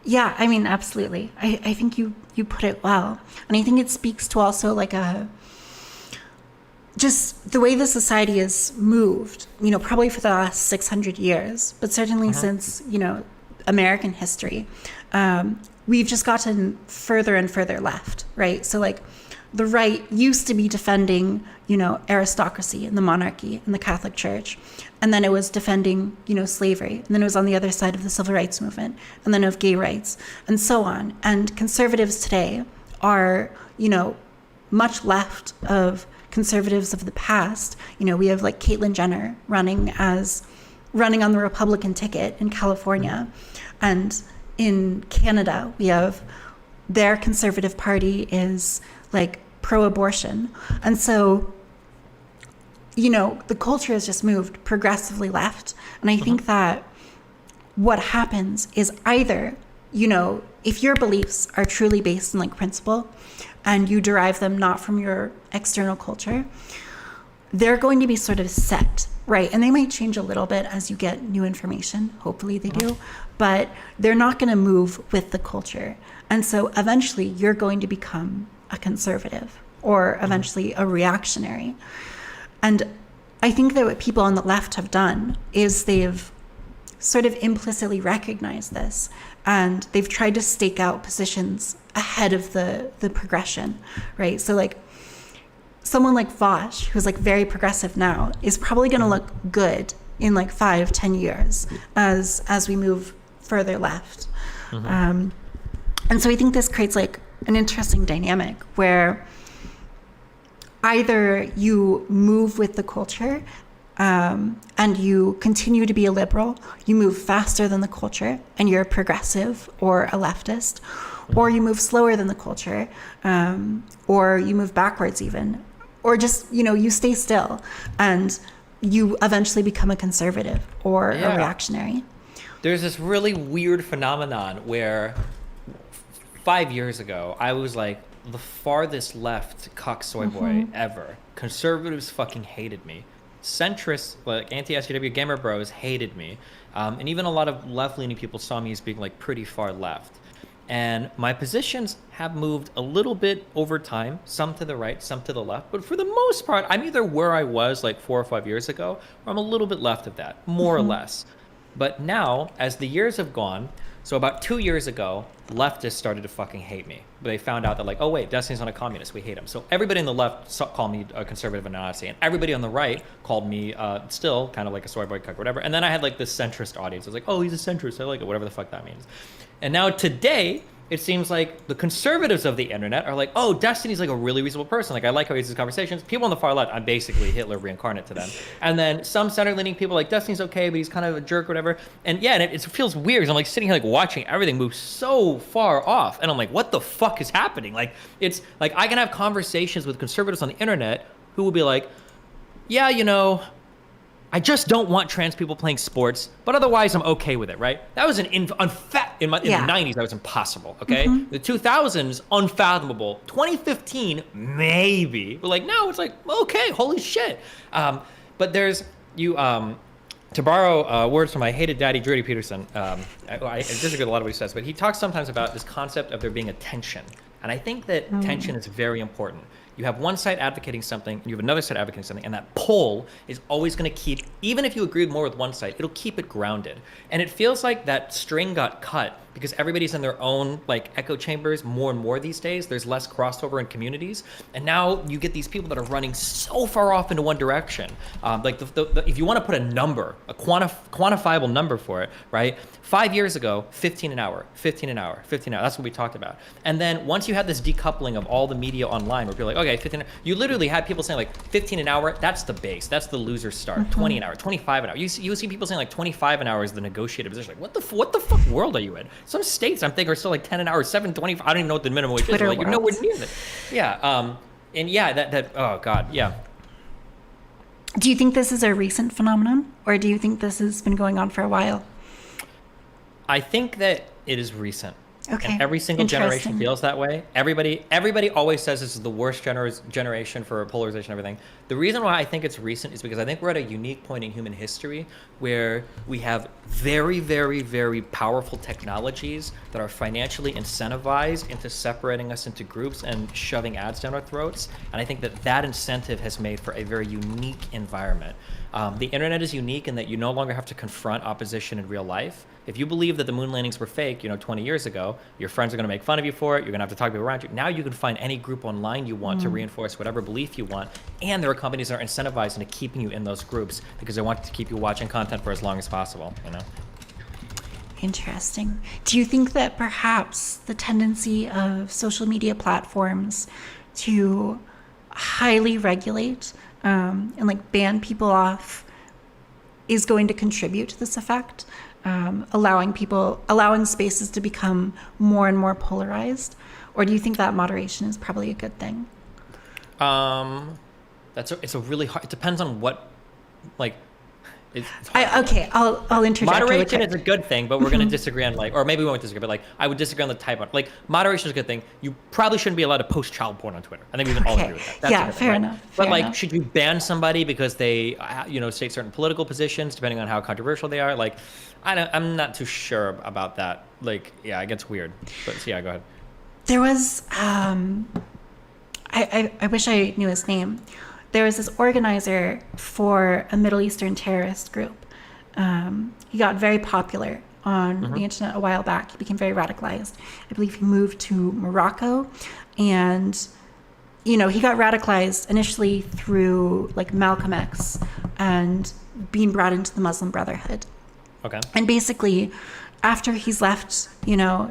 Speaker 1: Yeah, I mean, absolutely. I think you put it well. And I think it speaks to also like just the way the society has moved, you know, probably for the last 600 years, but certainly since, you know, American history. We've just gotten further and further left, right? So like the right used to be defending, you know, aristocracy and the monarchy and the Catholic Church. And then it was defending, you know, slavery. And then it was on the other side of the civil rights movement and then of gay rights and so on. And conservatives today are, you know, much left of conservatives of the past. You know, we have like Caitlyn Jenner running on the Republican ticket in California. And in Canada, we have their conservative party is like pro-abortion. And so, you know, the culture has just moved progressively left. And I think that what happens is either, you know, if your beliefs are truly based in like principle and you derive them not from your external culture, they're going to be sort of set, right? And they might change a little bit as you get new information. Hopefully they do. But they're not going to move with the culture. And so eventually you're going to become a conservative or eventually a reactionary. And I think that what people on the left have done is they've sort of implicitly recognized this, and they've tried to stake out positions ahead of the progression, right? So like someone like Vosh, who's like very progressive now, is probably going to look good in like 5-10 years as we move further left. And so I think this creates like an interesting dynamic where either you move with the culture and you continue to be a liberal, you move faster than the culture and you're a progressive or a leftist, or you move slower than the culture, or you move backwards even, or just, you know, you stay still and you eventually become a conservative or a reactionary.
Speaker 2: There's this really weird phenomenon where 5 years ago, I was like the farthest left cuck soy boy ever. Conservatives fucking hated me. Centrists, like anti-SJW gamer bros, hated me. And even a lot of left-leaning people saw me as being like pretty far left. And my positions have moved a little bit over time, some to the right, some to the left. But for the most part, I'm either where I was like 4 or 5 years ago, or I'm a little bit left of that, more or less. But now, as the years have gone, so about 2 years ago, leftists started to fucking hate me. They found out that like, oh wait, Destiny's not a communist, we hate him. So everybody on the left called me a conservative and a Nazi, and everybody on the right called me still kind of like a soy boy cuck or whatever. And then I had like this centrist audience. I was like, oh, he's a centrist, I like it, whatever the fuck that means. And now today, it seems like the conservatives of the internet are like, oh, Destiny's like a really reasonable person. Like, I like how he has these conversations. People on the far left, I'm basically Hitler reincarnate to them. And then some center-leaning people like, Destiny's okay, but he's kind of a jerk or whatever. And yeah, and it feels weird because I'm like sitting here like watching everything move so far off. And I'm like, what the fuck is happening? Like, it's like I can have conversations with conservatives on the internet who will be like, yeah, you know, I just don't want trans people playing sports, but otherwise I'm okay with it, right? That was in the 90s, that was impossible, okay? The 2000s, unfathomable. 2015, maybe. But like now it's like, okay, holy shit. But there's, to borrow words from my hated daddy, Jordan Peterson, I disagree with a lot of what he says, but he talks sometimes about this concept of there being a tension. And I think that tension is very important. You have one side advocating something, and you have another side advocating something, and that pull is always going to keep, even if you agree more with one side, it'll keep it grounded. And it feels like that string got cut because everybody's in their own like echo chambers more and more these days. There's less crossover in communities, and now you get these people that are running so far off into one direction. Like if you want to put a number, a quantifiable number for it, right? 5 years ago, 15 an hour, 15 an hour, 15 an hour. That's what we talked about. And then once you had this decoupling of all the media online, where people are like, okay, 15 an hour, you literally had people saying like 15 an hour, that's the base, that's the loser start. 20 an hour, 25 an hour. You see people saying like 25 an hour is the negotiated position. Like, what the fuck world are you in? Some states I'm thinking are still like 10 an hour, 7.25. I don't even know what the minimum wage is. Like, you're nowhere near that. Yeah. And yeah, that oh god, yeah.
Speaker 1: Do you think this is a recent phenomenon, or do you think this has been going on for a while?
Speaker 2: I think that it is recent.
Speaker 1: Okay.
Speaker 2: And every single generation feels that way. Everybody always says this is the worst generation for polarization and everything. The reason why I think it's recent is because I think we're at a unique point in human history where we have very, very, very powerful technologies that are financially incentivized into separating us into groups and shoving ads down our throats. And I think that incentive has made for a very unique environment. The internet is unique in that you no longer have to confront opposition in real life. If you believe that the moon landings were fake, 20 years ago, your friends are going to make fun of you for it. You're going to have to talk to people around you. Now you can find any group online you want to reinforce whatever belief you want. And there are companies that are incentivized into keeping you in those groups because they want to keep you watching content for as long as possible,
Speaker 1: Interesting. Do you think that perhaps the tendency of social media platforms to highly regulate and like ban people off is going to contribute to this effect? Allowing spaces to become more and more polarized? Or do you think that moderation is probably a good thing?
Speaker 2: It's a really hard, it depends on what, like,
Speaker 1: I'll interject.
Speaker 2: Moderation is a good thing, but we're going to disagree on or maybe we won't disagree, but I would disagree on the type of, moderation is a good thing. You probably shouldn't be allowed to post child porn on Twitter. I think we can all agree with that. That's
Speaker 1: fair enough.
Speaker 2: But should you ban somebody because they, state certain political positions, depending on how controversial they are? I'm not too sure about that. It gets weird. But yeah, go ahead.
Speaker 1: There was, I wish I knew his name. There was this organizer for a Middle Eastern terrorist group. He got very popular on the internet a while back. He became very radicalized. I believe he moved to Morocco. And, he got radicalized initially through Malcolm X and being brought into the Muslim Brotherhood.
Speaker 2: Okay.
Speaker 1: And basically, after he's left,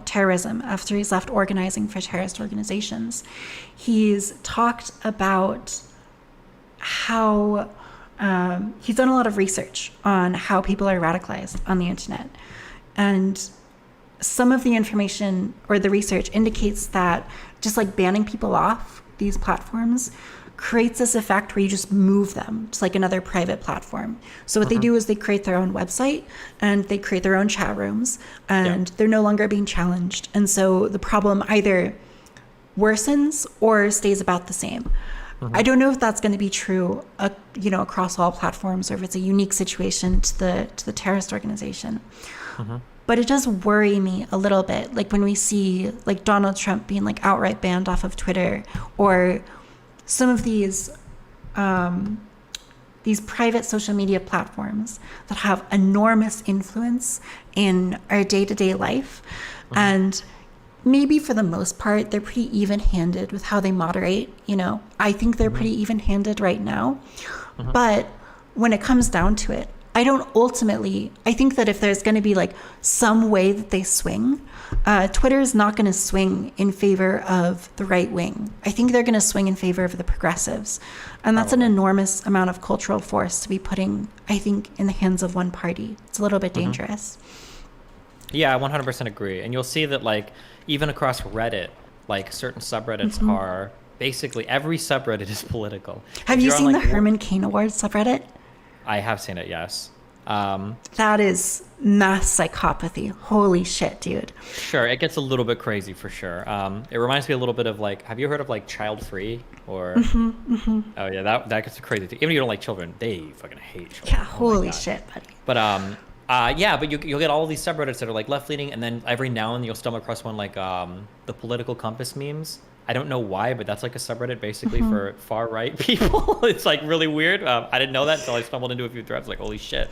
Speaker 1: terrorism, after he's left organizing for terrorist organizations, he's talked about how he's done a lot of research on how people are radicalized on the internet. And some of the information or the research indicates that just banning people off these platforms creates this effect where you just move them to another private platform. So what they do is they create their own website and they create their own chat rooms and they're no longer being challenged. And so the problem either worsens or stays about the same. I don't know if that's going to be true, across all platforms, or if it's a unique situation to the terrorist organization. But it does worry me a little bit, like when we see like Donald Trump being like outright banned off of Twitter, or some of these private social media platforms that have enormous influence in our day-to-day life. And maybe for the most part, they're pretty even-handed with how they moderate. You know, I think they're pretty even-handed right now. But when it comes down to it, I think that if there's going to be like some way that they swing, Twitter is not going to swing in favor of the right wing. I think they're going to swing in favor of the progressives. And that's an enormous amount of cultural force to be putting, I think, in the hands of one party. It's a little bit dangerous.
Speaker 2: Yeah, I 100% agree. And you'll see that like even across Reddit, like certain subreddits are basically every subreddit is political.
Speaker 1: Have you seen the Herman Cain Awards subreddit?
Speaker 2: I have seen it, yes.
Speaker 1: That is mass psychopathy. Holy shit, dude.
Speaker 2: Sure, it gets a little bit crazy for sure. It reminds me a little bit of like, have you heard of like Child Free or? Oh yeah, that gets crazy too. Even if you don't like children, they fucking hate children.
Speaker 1: Yeah, holy shit, buddy.
Speaker 2: But yeah, but you'll get all these subreddits that are like left leaning, and then every now and then you'll stumble across one like the political compass memes. I don't know why, but that's like a subreddit basically for far right people. It's like really weird. I didn't know that until I stumbled into a few threads. Like, holy shit.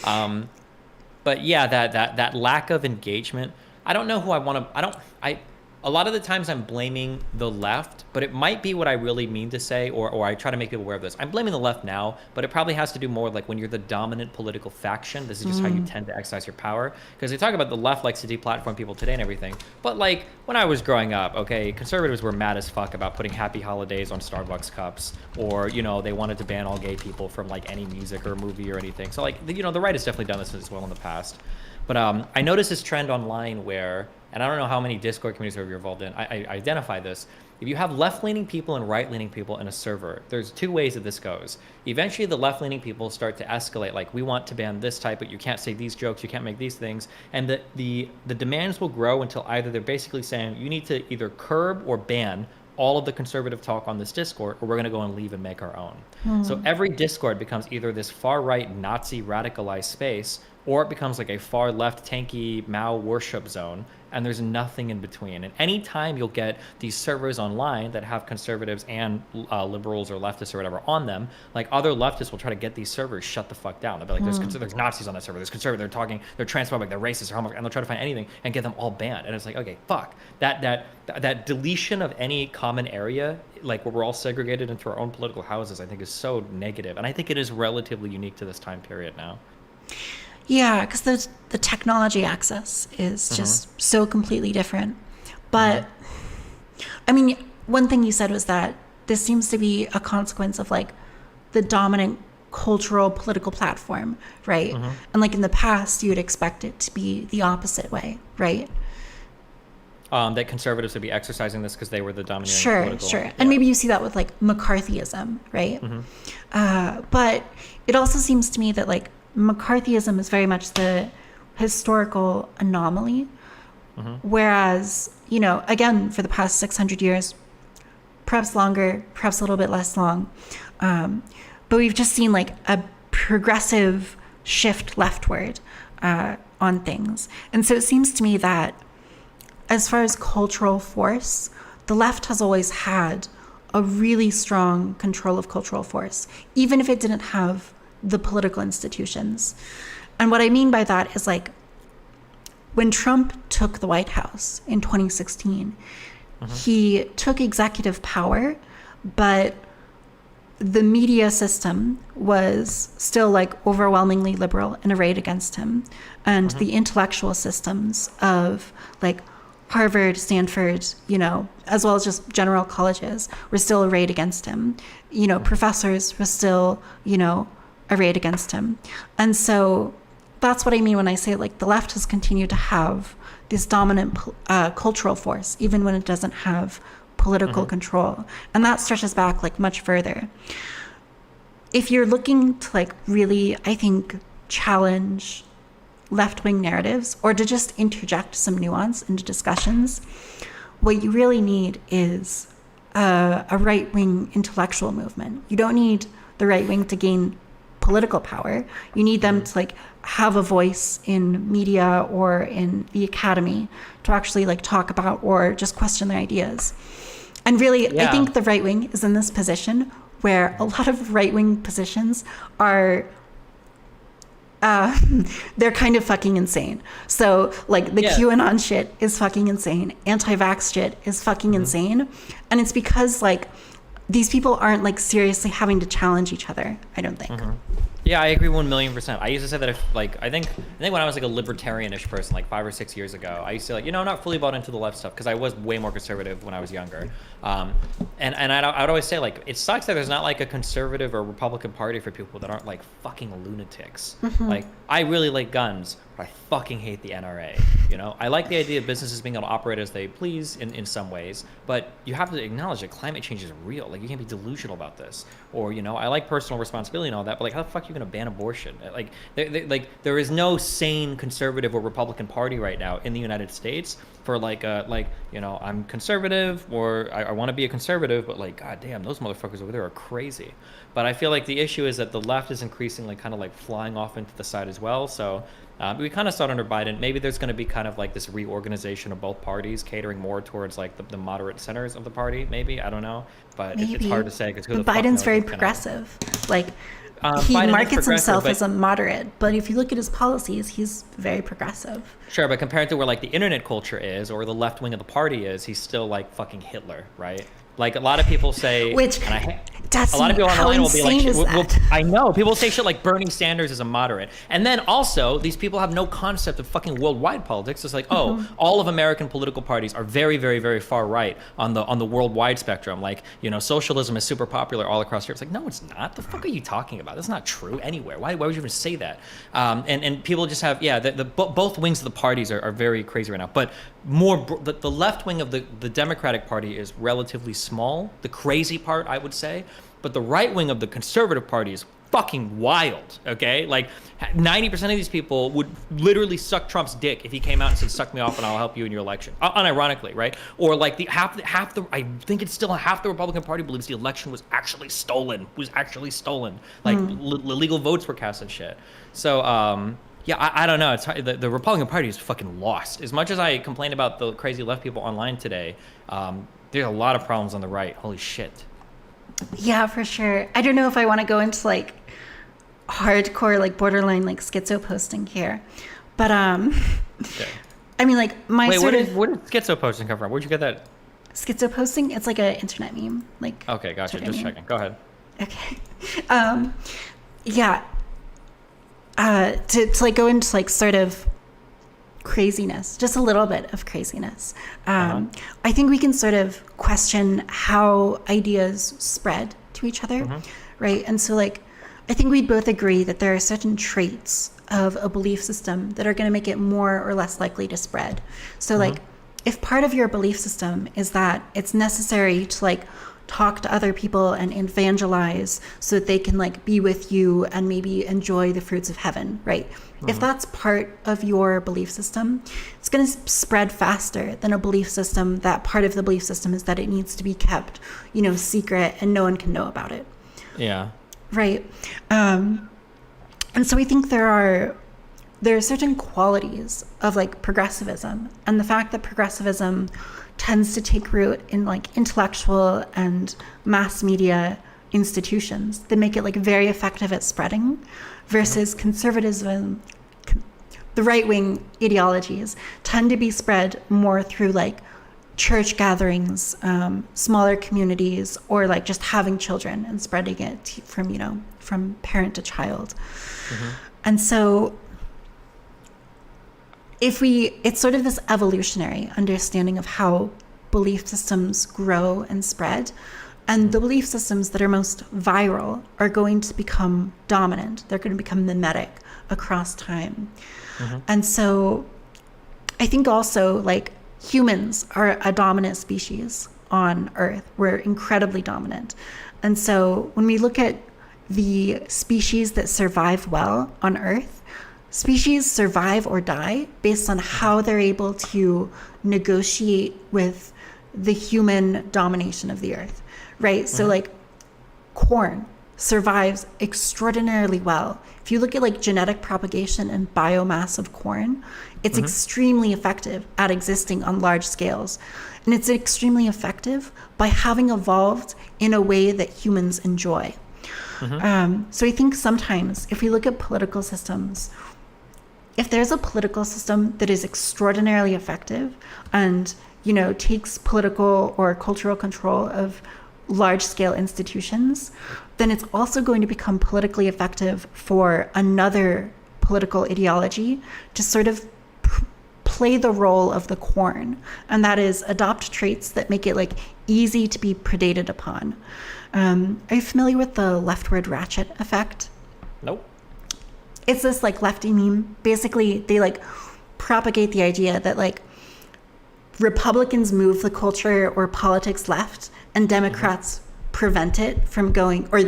Speaker 2: But yeah, that lack of engagement. I don't know who I want to. A lot of the times I'm blaming the left, but it might be what I really mean to say, or I try to make people aware of this. I'm blaming the left now, but it probably has to do more with like when you're the dominant political faction. This is just how you tend to exercise your power. Because they talk about the left likes to deplatform people today and everything. But like when I was growing up, okay, conservatives were mad as fuck about putting happy holidays on Starbucks cups, or, you know, they wanted to ban all gay people from like any music or movie or anything. So like, you know, the right has definitely done this as well in the past. But I noticed this trend online where, and I don't know how many Discord communities you're involved in, I identify this. If you have left-leaning people and right-leaning people in a server, there's two ways that this goes. Eventually, the left-leaning people start to escalate, like, we want to ban this type, but you can't say these jokes, you can't make these things. And the demands will grow until either they're basically saying, you need to either curb or ban all of the conservative talk on this Discord, or we're going to go and leave and make our own. So every Discord becomes either this far-right Nazi radicalized space, or it becomes like a far left tanky Mao worship zone, and there's nothing in between. And anytime you'll get these servers online that have conservatives and liberals or leftists or whatever on them, like other leftists will try to get these servers shut the fuck down. They'll be like, there's Nazis on that server, there's conservative, they're transphobic, they're racist, or homophobic, and they'll try to find anything and get them all banned. And it's like, okay, fuck. That deletion of any common area, like where we're all segregated into our own political houses, I think is so negative. And I think it is relatively unique to this time period now.
Speaker 1: Yeah, because the technology access is just so completely different. But, I mean, one thing you said was that this seems to be a consequence of, like, the dominant cultural political platform, right? And, like, in the past, you would expect it to be the opposite way, right?
Speaker 2: That conservatives would be exercising this because they were the dominant political...
Speaker 1: Sure. And maybe you see that with, like, McCarthyism, right? But it also seems to me that, like, McCarthyism is very much the historical anomaly, whereas, you know, again, for the past 600 years, perhaps longer, perhaps a little bit less long, but we've just seen like a progressive shift leftward on things. And so it seems to me that as far as cultural force, the left has always had a really strong control of cultural force, even if it didn't have the political institutions. And what I mean by that is, like, when Trump took the White House in 2016, he took executive power, but the media system was still like overwhelmingly liberal and arrayed against him. And the intellectual systems of like Harvard, Stanford, you know, as well as just general colleges were still arrayed against him. You know, professors were still, you know, arrayed against him. And so that's what I mean when I say like the left has continued to have this dominant cultural force, even when it doesn't have political control. And that stretches back like much further. If you're looking to like really, I think, challenge left-wing narratives or to just interject some nuance into discussions, what you really need is a right-wing intellectual movement. You don't need the right wing to gain political power. You need them to like have a voice in media or in the academy to actually like talk about or just question their ideas. And really, I think the right wing is in this position where a lot of right wing positions are they're kind of fucking insane. So like the QAnon shit is fucking insane. Anti-vax shit is fucking insane. And it's because like these people aren't like seriously having to challenge each other, I don't think.
Speaker 2: Yeah, I agree 1,000,000%. I used to say that if like I think when I was like a libertarianish person like 5 or 6 years ago, I used to like, I'm not fully bought into the left stuff because I was way more conservative when I was younger. And I'd always say like it sucks that there's not like a conservative or Republican party for people that aren't like fucking lunatics. Like I really like guns, but I fucking hate the NRA. I like the idea of businesses being able to operate as they please in some ways, but you have to acknowledge that climate change is real. Like you can't be delusional about this. Or I like personal responsibility and all that, but like how the fuck are you gonna ban abortion? Like there is no sane conservative or Republican party right now in the United States for I'm conservative or I want to be a conservative, but like goddamn, those motherfuckers over there are crazy. But I feel like the issue is that the left is increasingly kind of like flying off into the side as well. So we kind of saw it under Biden. Maybe there's going to be kind of like this reorganization of both parties, catering more towards like the moderate centers of the party. Maybe, I don't know, but it's hard to say because
Speaker 1: Biden's very progressive. Like he markets himself as a moderate, but if you look at his policies, he's very progressive.
Speaker 2: Sure, but compared to where like the internet culture is or the left wing of the party is, he's still like fucking Hitler, right? Like a lot of people say, a lot of people online will be like, I know people say shit like Bernie Sanders is a moderate, and then also these people have no concept of fucking worldwide politics. It's like, all of American political parties are very, very, very far right on the worldwide spectrum. Like socialism is super popular all across Europe. It's like, no, it's not. The fuck are you talking about? That's not true anywhere. Why would you even say that? And people just have both wings of the parties are very crazy right now. But the left wing of the Democratic Party is relatively small, the crazy part, I would say, but the right wing of the Conservative Party is fucking wild, okay? Like 90% of these people would literally suck Trump's dick if he came out and said, suck me off and I'll help you in your election, unironically, right? Or like I think it's still half the Republican Party believes the election was actually stolen, like illegal votes were cast and shit. So I don't know. It's hard. The Republican Party is fucking lost. As much as I complain about the crazy left people online today, there's a lot of problems on the right. Holy shit.
Speaker 1: Yeah, for sure. I don't know if I want to go into like hardcore, like borderline, like schizo posting here, but okay. I mean, like where did
Speaker 2: schizo posting come from? Where'd you get that?
Speaker 1: Schizo posting? It's like an internet meme. Like
Speaker 2: okay, gotcha. Just checking. Go ahead.
Speaker 1: Okay. To like go into like sort of craziness, just a little bit of craziness. I think we can sort of question how ideas spread to each other, right? And so like, I think we'd both agree that there are certain traits of a belief system that are going to make it more or less likely to spread. So like, if part of your belief system is that it's necessary to like talk to other people and evangelize so that they can like be with you and maybe enjoy the fruits of heaven, right? If that's part of your belief system, it's going to spread faster than a belief system that part of the belief system is that it needs to be kept, secret and no one can know about it.
Speaker 2: Yeah.
Speaker 1: Right. And so we think there are certain qualities of like progressivism, and the fact that progressivism tends to take root in like intellectual and mass media institutions that make it like very effective at spreading, versus conservatism, the right-wing ideologies tend to be spread more through like church gatherings, smaller communities, or like just having children and spreading it from parent to child. And so it's sort of this evolutionary understanding of how belief systems grow and spread. And the belief systems that are most viral are going to become dominant. They're going to become mimetic across time. And so I think also like humans are a dominant species on Earth. We're incredibly dominant. And so when we look at the species that survive well on Earth, species survive or die based on how they're able to negotiate with the human domination of the Earth, right? So like corn survives extraordinarily well. If you look at like genetic propagation and biomass of corn, it's extremely effective at existing on large scales. And it's extremely effective by having evolved in a way that humans enjoy. So I think sometimes if we look at political systems, if there's a political system that is extraordinarily effective and, you know, takes political or cultural control of large scale institutions, then it's also going to become politically effective for another political ideology to sort of play the role of the corn, and that is adopt traits that make it like easy to be predated upon. Are you familiar with the leftward Ratchet effect?
Speaker 2: Nope.
Speaker 1: It's this like lefty meme. Basically, they like propagate the idea that like Republicans move the culture or politics left, and Democrats prevent it from going, or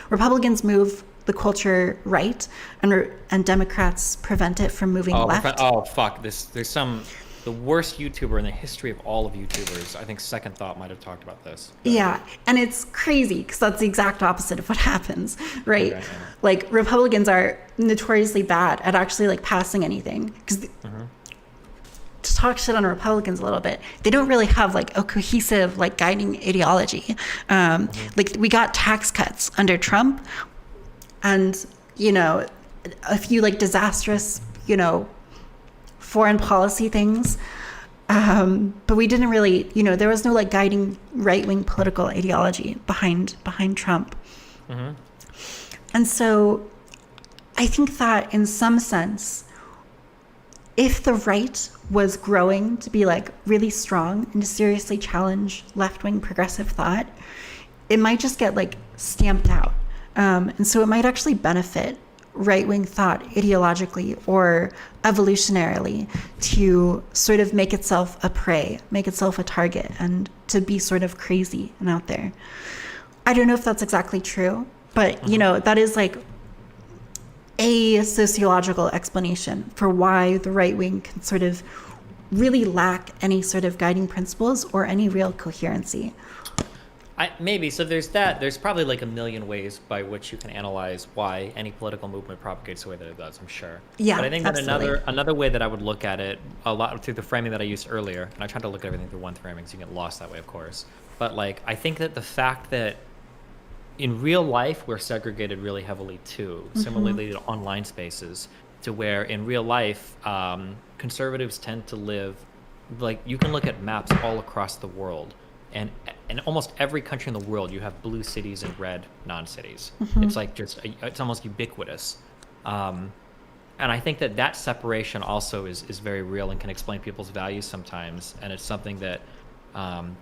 Speaker 1: Republicans move the culture right, and Democrats prevent it from moving left.
Speaker 2: Fuck! There's the worst YouTuber in the history of all of YouTubers. I think Second Thought might have talked about this.
Speaker 1: Yeah, and it's crazy because that's the exact opposite of what happens, right?
Speaker 2: Okay.
Speaker 1: Like Republicans are notoriously bad at actually like passing anything because. To talk shit on Republicans a little bit, they don't really have like a cohesive like guiding ideology. Like we got tax cuts under Trump, and you know, a few like disastrous, you know, foreign policy things, but we didn't really, you know, there was no like guiding right-wing political ideology behind Trump. And so I think that in some sense, if the right was growing to be like really strong and to seriously challenge left-wing progressive thought, it might just get like stamped out. And so it might actually benefit right-wing thought ideologically or evolutionarily to sort of make itself a prey, make itself a target, and to be sort of crazy and out there. I don't know if that's exactly true, but you know, that is like a sociological explanation for why the right wing can sort of really lack any sort of guiding principles or any real coherency.
Speaker 2: Maybe. So there's that. There's probably like a million ways by which you can analyze why any political movement propagates the way that it does, I'm sure.
Speaker 1: Yeah,
Speaker 2: but I think
Speaker 1: absolutely.
Speaker 2: that another way that I would look at it, a lot through the framing that I used earlier, and I tried to look at everything through one framing, so you get lost that way, of course. But like, I think that the fact that in real life we're segregated really heavily too, similarly to online spaces, to where in real life conservatives tend to live, like you can look at maps all across the world, and in almost every country in the world you have blue cities and red non-cities. It's like it's almost ubiquitous. And I think that separation also is very real and can explain people's values sometimes, and it's something that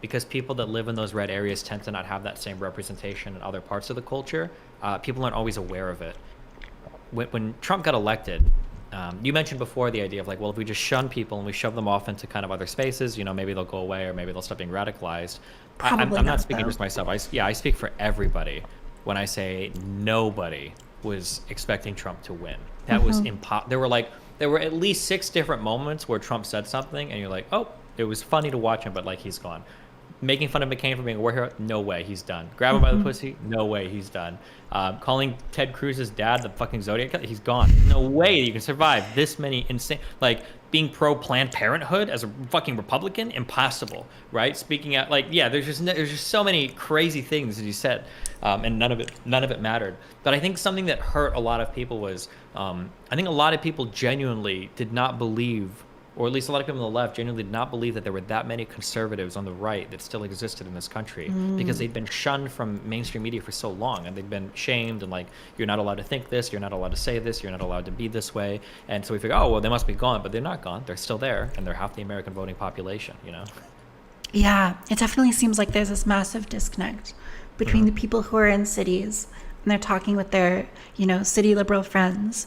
Speaker 2: because people that live in those red areas tend to not have that same representation in other parts of the culture, people aren't always aware of it. When Trump got elected, you mentioned before the idea of like, well, if we just shun people and we shove them off into kind of other spaces, you know, maybe they'll go away or maybe they'll stop being radicalized. I'm not speaking just myself. I speak for everybody when I say nobody was expecting Trump to win. That was impossible. There were at least 6 different moments where Trump said something and you're like, oh, it was funny to watch him, but like he's gone. Making fun of McCain for being a war hero, no way, he's done. Grab him by the pussy, no way, he's done. Calling Ted Cruz's dad the fucking Zodiac Killer, he's gone. No way you can survive this many insane, like being pro Planned Parenthood as a fucking Republican, impossible, right? Speaking out, like, yeah, there's just so many crazy things that he said, and none of it mattered. But I think something that hurt a lot of people was, I think a lot of people genuinely did not believe, or at least a lot of people on the left genuinely did not believe that there were that many conservatives on the right that still existed in this country, because they'd been shunned from mainstream media for so long, and they'd been shamed and like, you're not allowed to think this, you're not allowed to say this, you're not allowed to be this way. And so we figure, oh, well, they must be gone, but they're not gone. They're still there, and they're half the American voting population, you know?
Speaker 1: Yeah, it definitely seems like there's this massive disconnect between the people who are in cities and they're talking with their, you know, city liberal friends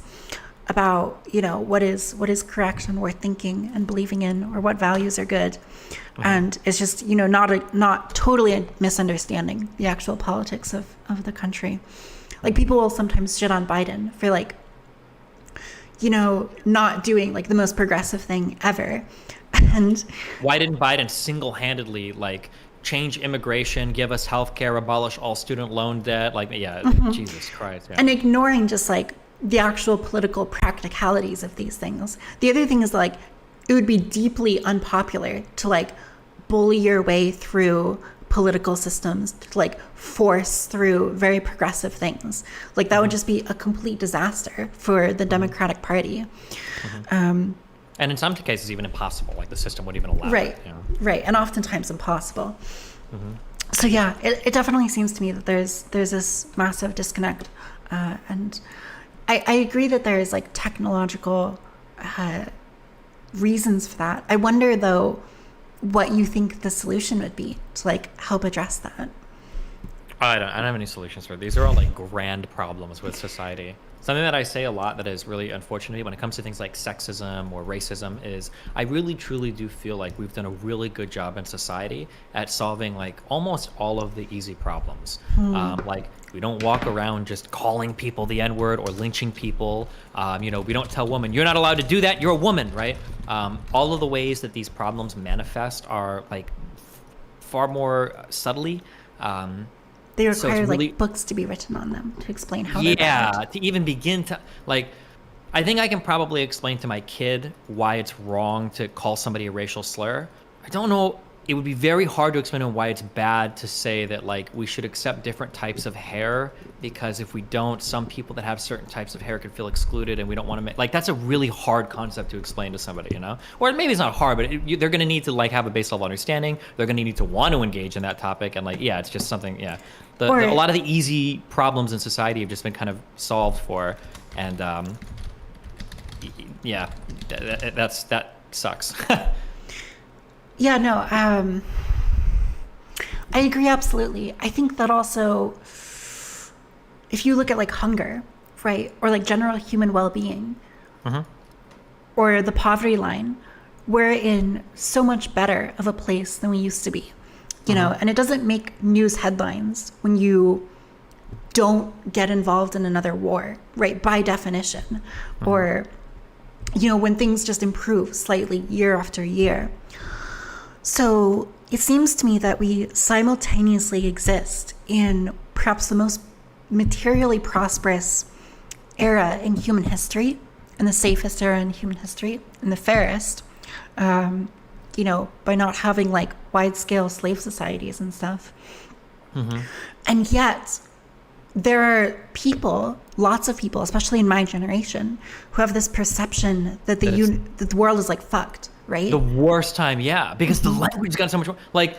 Speaker 1: about, you know, what is correct and worth thinking and believing in, or what values are good. And it's just, you know, not totally a misunderstanding the actual politics of the country. Like, people will sometimes shit on Biden for, like, you know, not doing like the most progressive thing ever. And
Speaker 2: why didn't Biden single-handedly like change immigration, give us healthcare, abolish all student loan debt. Like, yeah, Jesus Christ. Yeah.
Speaker 1: And ignoring just like the actual political practicalities of these things. The other thing is like, it would be deeply unpopular to like bully your way through political systems, to like force through very progressive things. Like that would just be a complete disaster for the Democratic Party.
Speaker 2: And in some cases, even impossible. Like the system wouldn't even allow it. You know?
Speaker 1: Right. And oftentimes impossible. So yeah, it definitely seems to me that there's this massive disconnect. And I agree that there is like technological reasons for that. I wonder though, what you think the solution would be to like help address that.
Speaker 2: I don't have any solutions for it. These are all like grand problems with society. Something that I say a lot that is really unfortunate when it comes to things like sexism or racism is I really truly do feel like we've done a really good job in society at solving like almost all of the easy problems. Like we don't walk around just calling people the N-word or lynching people. We don't tell women, you're not allowed to do that, you're a woman, right? All of the ways that these problems manifest are like far more subtly.
Speaker 1: They require really, like books to be written on them to explain how they're bad.
Speaker 2: To even begin to like, I think I can probably explain to my kid why it's wrong to call somebody a racial slur. I don't know. It would be very hard to explain to him why it's bad to say that like we should accept different types of hair, because if we don't, some people that have certain types of hair could feel excluded, and we don't want to make like that's a really hard concept to explain to somebody, you know? Or maybe it's not hard, but they're going to need to like have a base level understanding. They're going to need to want to engage in that topic, and like it's just something. Yeah, a lot of the easy problems in society have just been kind of solved for, and that sucks.
Speaker 1: Yeah, no, I agree absolutely. I think that also, if you look at like hunger, right, or like general human well-being, or the poverty line, we're in so much better of a place than we used to be, you know, and it doesn't make news headlines when you don't get involved in another war, right, by definition, or, when things just improve slightly year after year. So it seems to me that we simultaneously exist in perhaps the most materially prosperous era in human history, and the safest era in human history, and the fairest, by not having like wide-scale slave societies and stuff. And yet there are people, lots of people, especially in my generation, who have this perception that that the world is like fucked. Right?
Speaker 2: The worst time, yeah, because the language got so much more. Like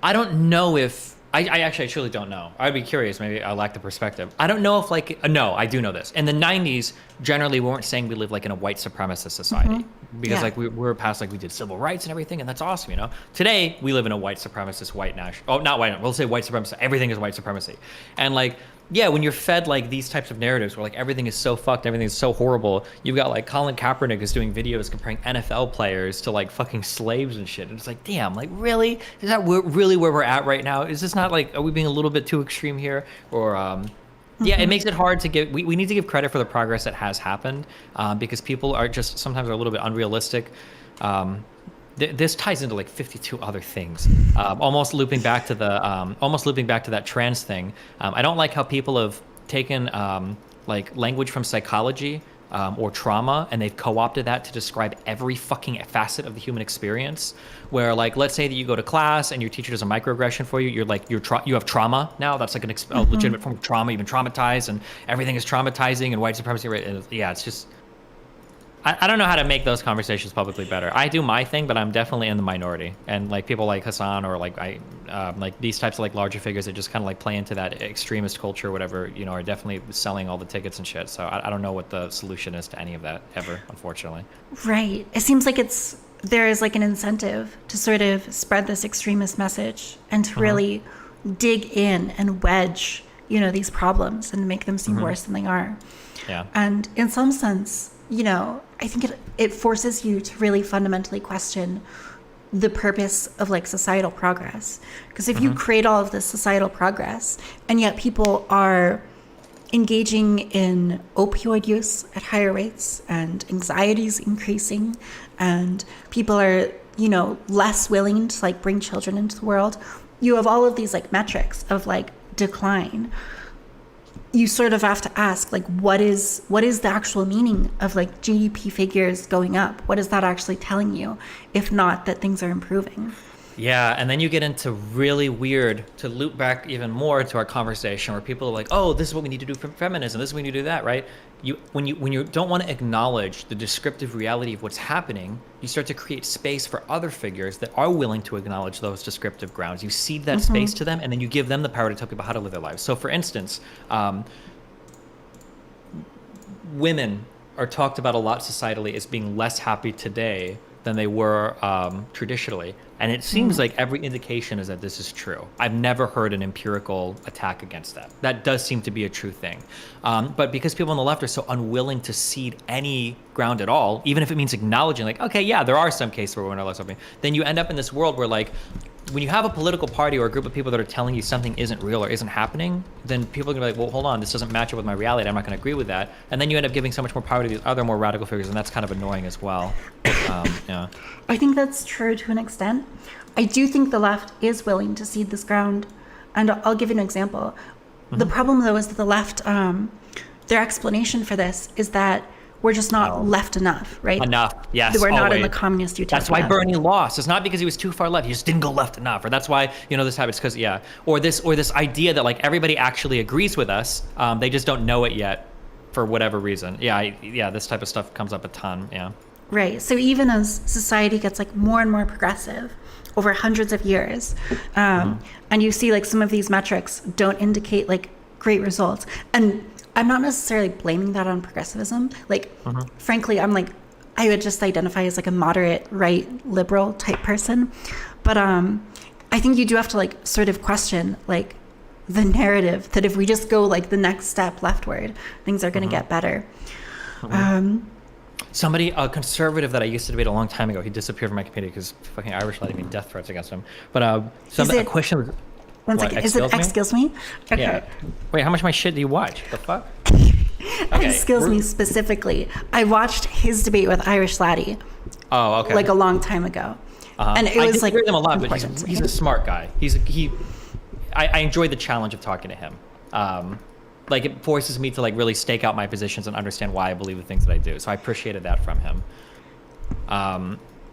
Speaker 2: I don't know if I truly don't know. I'd be curious. Maybe I lack the perspective. I don't know if no, I do know this. In the 90s, generally, we weren't saying we live like in a white supremacist society because like we're past like we did civil rights and everything, and that's awesome, you know. Today we live in a white supremacist, not white. We'll say white supremacist. Everything is white supremacy, and like. Yeah, when you're fed like these types of narratives where like everything is so fucked, everything is so horrible, you've got like Colin Kaepernick is doing videos comparing NFL players to like fucking slaves and shit. And it's like, damn, like really? Is that really where we're at right now? Is this not like, are we being a little bit too extreme here? Or, yeah, it makes it hard to give, we need to give credit for the progress that has happened because people are just sometimes are a little bit unrealistic. This ties into like 52 other things. Almost looping back to that trans thing. I don't like how people have taken like language from psychology or trauma, and they've co-opted that to describe every fucking facet of the human experience. Where like, let's say that you go to class and your teacher does a microaggression for you. You're like you have trauma now. That's like a legitimate form of trauma. You've been traumatized, and everything is traumatizing and white supremacy. Right? And it's just. I don't know how to make those conversations publicly better. I do my thing, but I'm definitely in the minority. And like people like Hassan or like like these types of like larger figures that just kind of like play into that extremist culture or whatever, are definitely selling all the tickets and shit. So I don't know what the solution is to any of that ever, unfortunately.
Speaker 1: Right. It seems like there is like an incentive to sort of spread this extremist message and to really dig in and wedge, these problems and make them seem worse than they are.
Speaker 2: Yeah.
Speaker 1: And in some sense, I think it forces you to really fundamentally question the purpose of like societal progress. Because if you create all of this societal progress and yet people are engaging in opioid use at higher rates and anxiety's increasing and people are less willing to like bring children into the world. You have all of these like metrics of like decline. You sort of have to ask, like, what is the actual meaning of like GDP figures going up? What is that actually telling you, if not that things are improving?
Speaker 2: Yeah, and then you get into really weird, to loop back even more to our conversation, where people are like, oh, this is what we need to do for feminism, this is what we need to do that, right? When you don't want to acknowledge the descriptive reality of what's happening, you start to create space for other figures that are willing to acknowledge those descriptive grounds. You cede that space to them, and then you give them the power to tell people how to live their lives. So for instance, women are talked about a lot societally as being less happy today than they were traditionally. And it seems like every indication is that this is true. I've never heard an empirical attack against that. That does seem to be a true thing. But because people on the left are so unwilling to cede any ground at all, even if it means acknowledging, like, okay, yeah, there are some cases where women are less happy, then you end up in this world where, like, when you have a political party or a group of people that are telling you something isn't real or isn't happening, then people are gonna be like, well, hold on, this doesn't match up with my reality, I'm not gonna agree with that. And then you end up giving so much more power to these other more radical figures, and that's kind of annoying as well. Yeah.
Speaker 1: I think that's true to an extent. I do think the left is willing to cede this ground. And I'll give you an example. The problem, though, is that the left, their explanation for this is that we're just not left enough, right?
Speaker 2: Enough, yes.
Speaker 1: We're not
Speaker 2: always.
Speaker 1: in the communist utopia.
Speaker 2: That's why Bernie lost. It's not because he was too far left. He just didn't go left enough. Or that's why, this happens because, Or this idea that, like, everybody actually agrees with us. They just don't know it yet for whatever reason. This type of stuff comes up a ton,
Speaker 1: Right. So even as society gets like more and more progressive over hundreds of years, and you see like some of these metrics don't indicate like great results. And I'm not necessarily blaming that on progressivism. Like, frankly, I would just identify as like a moderate right liberal type person. But I think you do have to like sort of question like the narrative that if we just go like the next step leftward, things are going to get better.
Speaker 2: Somebody, a conservative that I used to debate a long time ago, he disappeared from my community because fucking Irish lady made death threats against him. But a question was...
Speaker 1: One second. Is it Exskillsme? Okay.
Speaker 2: Yeah. Wait, how much of my shit do you watch? The fuck?
Speaker 1: Exskillsme specifically. I watched his debate with Irish laddie.
Speaker 2: Oh, okay.
Speaker 1: Like a long time ago. And it was like...
Speaker 2: I disagree with him a lot, but he's a smart guy. I enjoy the challenge of talking to him. Like, it forces me to like really stake out my positions and understand why I believe the things that I do. So I appreciated that from him.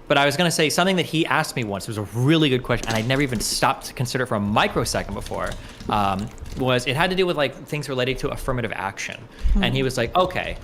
Speaker 2: But I was going to say something that he asked me once. It was a really good question, and I'd never even stopped to consider it for a microsecond before. Was it had to do with like things related to affirmative action. And he was like, okay,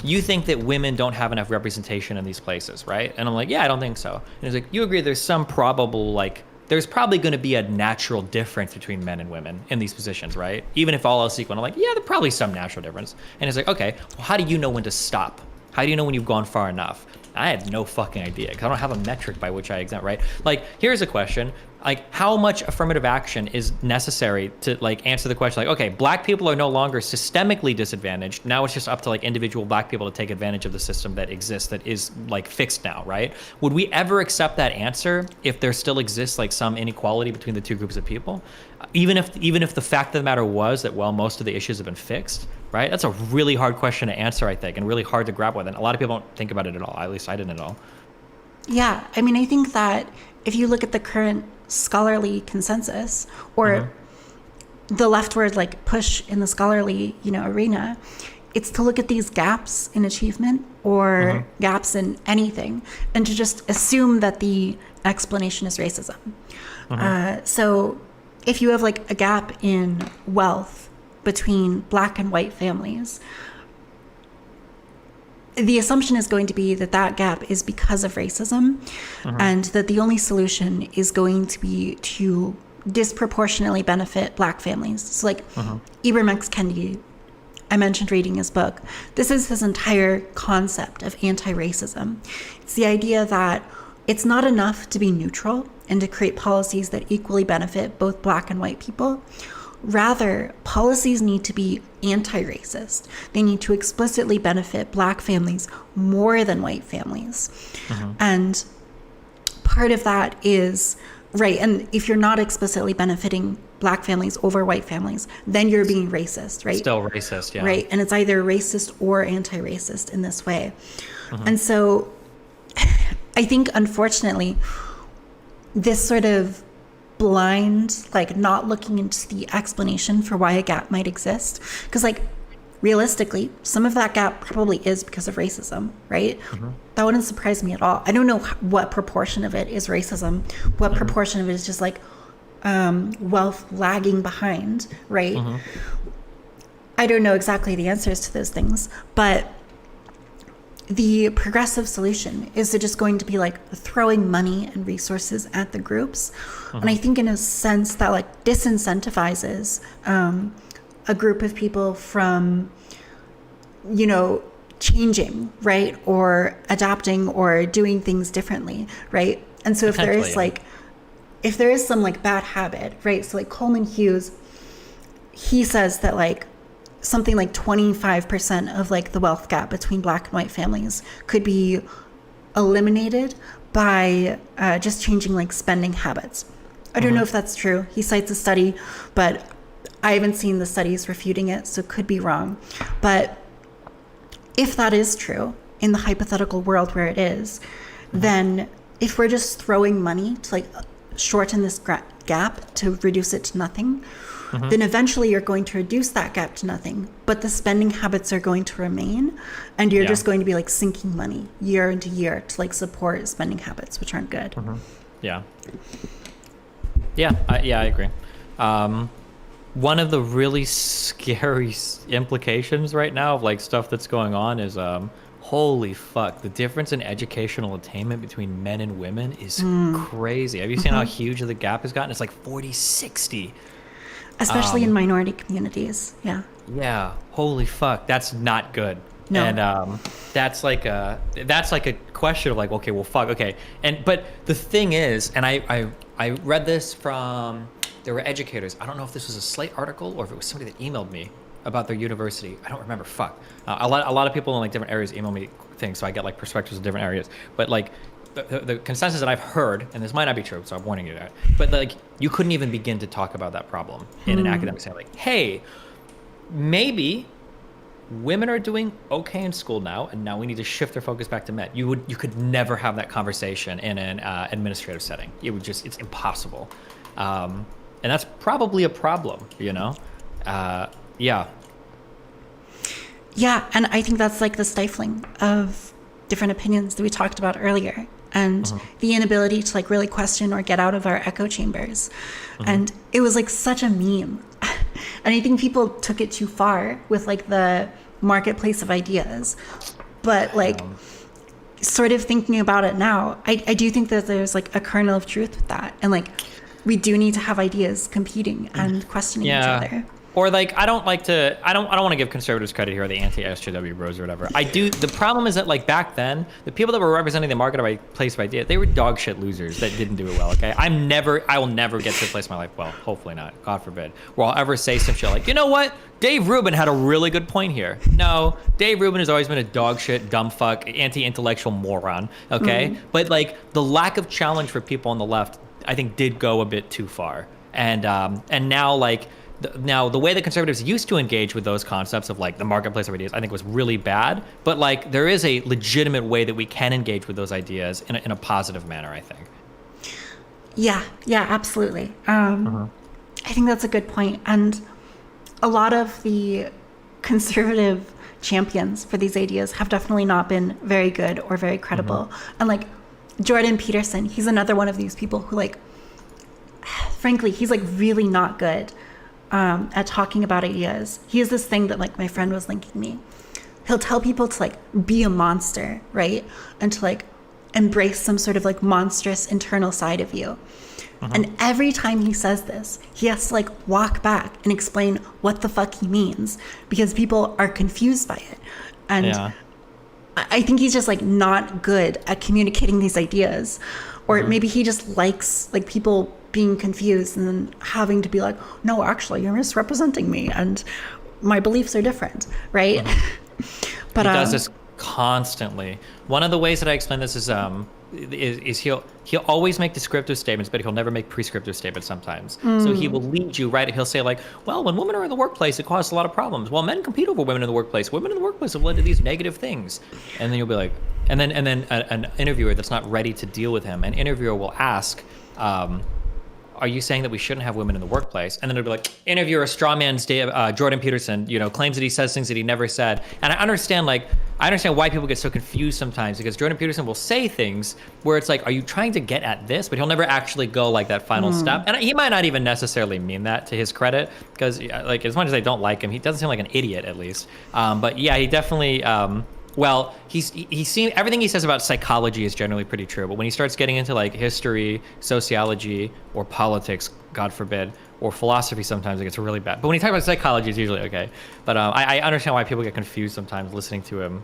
Speaker 2: you think that women don't have enough representation in these places, right? And I'm like, yeah, I don't think so. And he's like, you agree there's some probable like, there's probably going to be a natural difference between men and women in these positions, right? Even if all else equal. And I'm like, yeah, there's probably some natural difference. And he's like, okay, well, how do you know when to stop? How do you know when you've gone far enough? I had no fucking idea because I don't have a metric by which I examine, right? Like, here's a question. Like, how much affirmative action is necessary to like answer the question? Like, okay, black people are no longer systemically disadvantaged. Now it's just up to like individual black people to take advantage of the system that exists, that is like fixed now, right? Would we ever accept that answer if there still exists like some inequality between the two groups of people? Even if the fact of the matter was that, well, most of the issues have been fixed, right? That's a really hard question to answer, I think, and really hard to grapple with. And a lot of people don't think about it at all. At least I didn't at all.
Speaker 1: Yeah, I mean, I think that if you look at the current scholarly consensus or the leftward like push in the scholarly, arena, it's to look at these gaps in achievement or gaps in anything and to just assume that the explanation is racism. So if you have like a gap in wealth between black and white families, the assumption is going to be that that gap is because of racism and that the only solution is going to be to disproportionately benefit black families. So like Ibram X. Kendi, I mentioned reading his book. This is his entire concept of anti-racism. It's the idea that it's not enough to be neutral and to create policies that equally benefit both black and white people. Rather, policies need to be anti-racist. They need to explicitly benefit black families more than white families. And part of that is, right, and if you're not explicitly benefiting black families over white families, then you're being racist, right?
Speaker 2: Still racist, yeah.
Speaker 1: Right, and it's either racist or anti-racist in this way. And so I think, unfortunately, this sort of blind, like not looking into the explanation for why a gap might exist, because like realistically, some of that gap probably is because of racism, right? That wouldn't surprise me at all. I don't know what proportion of it is racism, what proportion of it is just like wealth lagging behind, right? I don't know exactly the answers to those things, but the progressive solution is just going to be like throwing money and resources at the groups. And I think in a sense that like disincentivizes a group of people from, you know, changing, right? Or adapting or doing things differently, right? And so if there is like, if there is some like bad habit, right? So like Coleman Hughes, he says that like something like 25% of like the wealth gap between Black and white families could be eliminated by just changing like spending habits. I don't know if that's true. He cites a study, but I haven't seen the studies refuting it, so it could be wrong. But if that is true in the hypothetical world where it is, then if we're just throwing money to like shorten this gap to reduce it to nothing, then eventually you're going to reduce that gap to nothing, but the spending habits are going to remain, and you're just going to be like sinking money year into year to like support spending habits, which aren't good.
Speaker 2: I agree. One of the really scary implications right now of like stuff that's going on is holy fuck, the difference in educational attainment between men and women is crazy. Have you seen how huge the gap has gotten? It's like 40-60.
Speaker 1: Especially in minority communities. Yeah,
Speaker 2: holy fuck, that's not good.
Speaker 1: No.
Speaker 2: And that's like a question of like, okay, well fuck, okay. But the thing is, and I read this from, there were educators. I don't know if this was a Slate article or if it was somebody that emailed me about their university. I don't remember. Fuck. A lot of people in like different areas email me things, so I get like perspectives in different areas. But like the consensus that I've heard, and this might not be true, so I'm warning you that. But like you couldn't even begin to talk about that problem in an academic setting. Like, hey, maybe women are doing okay in school now, and now we need to shift their focus back to men. You could never have that conversation in an administrative setting. It's impossible. And that's probably a problem, you know? Yeah,
Speaker 1: and I think that's like the stifling of different opinions that we talked about earlier, and the inability to like really question or get out of our echo chambers. And it was like such a meme. And I think people took it too far with like the marketplace of ideas. But like sort of thinking about it now, I do think that there's like a kernel of truth with that. And like we do need to have ideas competing and questioning each other.
Speaker 2: Or like, I don't want to give conservatives credit here, or the anti-SJW bros or whatever. I do. The problem is that like back then, the people that were representing the marketplace of ideas, they were dog shit losers that didn't do it well. Okay, I will never get to a place in my life. Well, hopefully not. God forbid. Where I'll ever say some shit like, you know what? Dave Rubin had a really good point here. No, Dave Rubin has always been a dog shit, dumb fuck, anti-intellectual moron. Okay, but like the lack of challenge for people on the left, I think, did go a bit too far. And now like. Now, the way the conservatives used to engage with those concepts of like the marketplace of ideas, I think was really bad. But like there is a legitimate way that we can engage with those ideas in a positive manner, I think.
Speaker 1: Yeah, absolutely. I think that's a good point. And a lot of the conservative champions for these ideas have definitely not been very good or very credible. And like Jordan Peterson, he's another one of these people who like, frankly, he's like really not good at talking about ideas. He has this thing that like my friend was linking me. He'll tell people to like be a monster, right? And to like embrace some sort of like monstrous internal side of you. And every time he says this, he has to like walk back and explain what the fuck he means, because people are confused by it. And I think he's just like not good at communicating these ideas, or maybe he just likes like people being confused and then having to be like, no, actually, you're misrepresenting me and my beliefs are different, right? But
Speaker 2: he does this constantly. One of the ways that I explain this is he'll always make descriptive statements, but he'll never make prescriptive statements sometimes. So he will lead you, right? He'll say like, well, when women are in the workplace, it causes a lot of problems. Well, men compete over women in the workplace. Women in the workplace have led to these negative things. And then you'll be like, and then an interviewer that's not ready to deal with him, an interviewer will ask, are you saying that we shouldn't have women in the workplace? And then it'll be like, interviewer straw man's Jordan Peterson, claims that he says things that he never said. And I understand why people get so confused sometimes, because Jordan Peterson will say things where it's like, are you trying to get at this? But he'll never actually go like that final step. And he might not even necessarily mean that, to his credit, because like, as much as I don't like him, he doesn't seem like an idiot, at least. But yeah, he definitely, well, he seems, everything he says about psychology is generally pretty true, but when he starts getting into like history, sociology, or politics, God forbid, or philosophy, sometimes it gets really bad. But when he talks about psychology, it's usually okay. But I understand why people get confused sometimes listening to him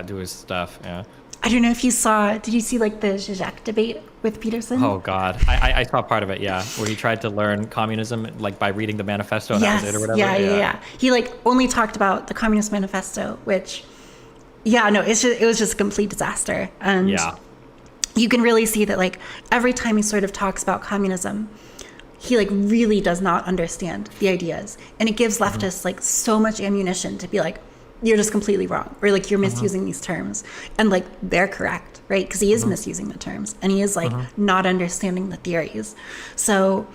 Speaker 2: do his stuff. Yeah.
Speaker 1: I don't know if you did you see like the Zizek debate with Peterson?
Speaker 2: Oh God, I saw part of it, yeah, where he tried to learn communism like by reading the manifesto, and
Speaker 1: yes.
Speaker 2: that was it or whatever.
Speaker 1: Yeah. He like only talked about the Communist Manifesto, which, yeah, no, it was just a complete disaster. And
Speaker 2: yeah,
Speaker 1: you can really see that like every time he sort of talks about communism, he like really does not understand the ideas, and it gives leftists like so much ammunition to be like, you're just completely wrong, or like you're misusing these terms, and like they're correct, right? Because he is misusing the terms, and he is like not understanding the theories. So,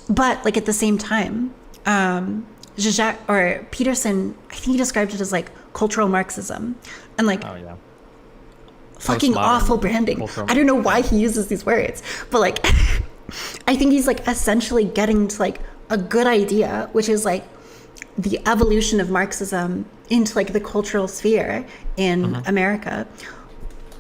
Speaker 1: but like at the same time, Zizek or Peterson, I think he described it as like cultural Marxism, and like fucking awful branding. I don't know why he uses these words, but like I think he's like essentially getting to like a good idea, which is like the evolution of Marxism into like the cultural sphere in America.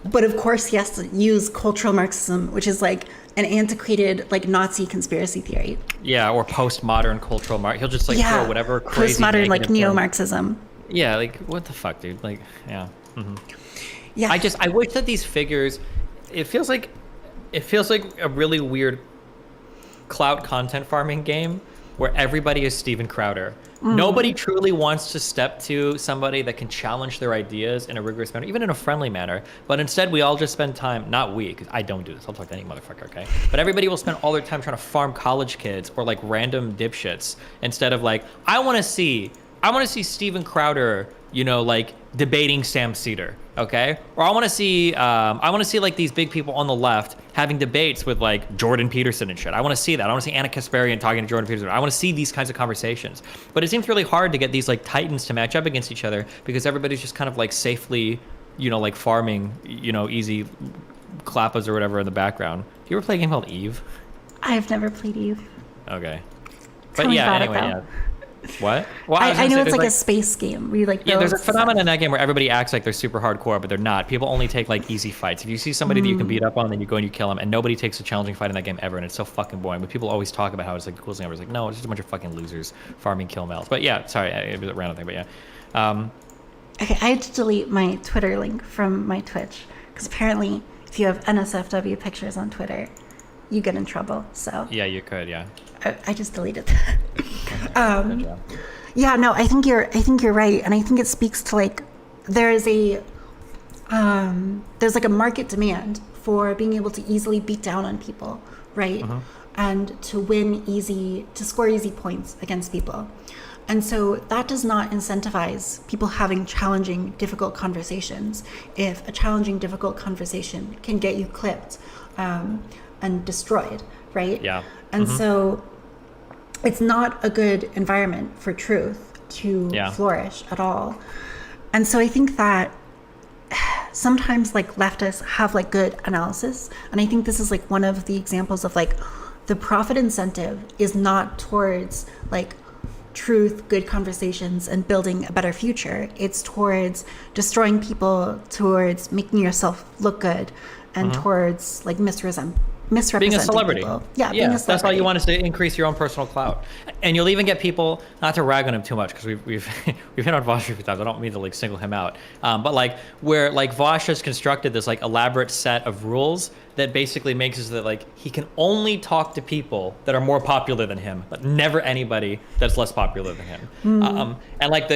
Speaker 1: But of course he has to use cultural Marxism, which is like an antiquated like Nazi conspiracy theory.
Speaker 2: Yeah, or postmodern cultural He'll just like throw whatever crazy
Speaker 1: postmodern like neo-Marxism.
Speaker 2: Yeah, like what the fuck, dude? Like, yeah.
Speaker 1: Yeah.
Speaker 2: I wish that these figures, it feels like a really weird clout content farming game where everybody is Steven Crowder. Nobody truly wants to step to somebody that can challenge their ideas in a rigorous manner, even in a friendly manner. But instead, we all just spend time, not we, because I don't do this. I'll talk to any motherfucker, okay? But everybody will spend all their time trying to farm college kids or like random dipshits instead of like, I want to see Steven Crowder, like debating Sam Cedar, okay? Or I want to see like these big people on the left having debates with like Jordan Peterson and shit. I want to see that. I want to see Anna Kasparian talking to Jordan Peterson. I want to see these kinds of conversations. But it seems really hard to get these like titans to match up against each other because everybody's just kind of like safely, like farming, easy clappas or whatever in the background. Do you ever play a game called Eve?
Speaker 1: I've never played Eve.
Speaker 2: Okay.
Speaker 1: Tell
Speaker 2: But
Speaker 1: me
Speaker 2: yeah,
Speaker 1: about it,
Speaker 2: anyway,
Speaker 1: though.
Speaker 2: yeah. What? Well,
Speaker 1: I know it's like a space game where you like
Speaker 2: there's a
Speaker 1: build
Speaker 2: phenomenon in that game where everybody acts like they're super hardcore, but they're not. People only take like easy fights. If you see somebody that you can beat up on, then you go and you kill them, and nobody takes a challenging fight in that game ever, and it's so fucking boring. But people always talk about how it's like the coolest thing ever. It's like, no, it's just a bunch of fucking losers farming kill mouths. But yeah, sorry, it was a random thing, but yeah.
Speaker 1: Okay, I had to delete my Twitter link from my Twitch because apparently if you have NSFW pictures on Twitter, you get in trouble. So
Speaker 2: Yeah, you could, yeah.
Speaker 1: I just deleted that.
Speaker 2: Good job.
Speaker 1: Yeah, no, I think you're right, and I think it speaks to like there's like a market demand for being able to easily beat down on people, right? And to score easy points against people. And so that does not incentivize people having challenging, difficult conversations. If a challenging, difficult conversation can get you clipped and destroyed, right?
Speaker 2: Yeah.
Speaker 1: And so it's not a good environment for truth to flourish at all. And so I think that sometimes like leftists have like good analysis. And I think this is like one of the examples of like the profit incentive is not towards like truth, good conversations, and building a better future. It's towards destroying people, towards making yourself look good, and towards like misrepresenting
Speaker 2: Being a celebrity.
Speaker 1: people. Yeah, being a celebrity.
Speaker 2: That's all you want, is to increase your own personal clout. And you'll even get people, not to rag on him too much, because we've hit on Vosh a few times. I don't mean to like single him out. But like where like Vosh has constructed this like elaborate set of rules that basically makes it so that like he can only talk to people that are more popular than him, but never anybody that's less popular than him. And like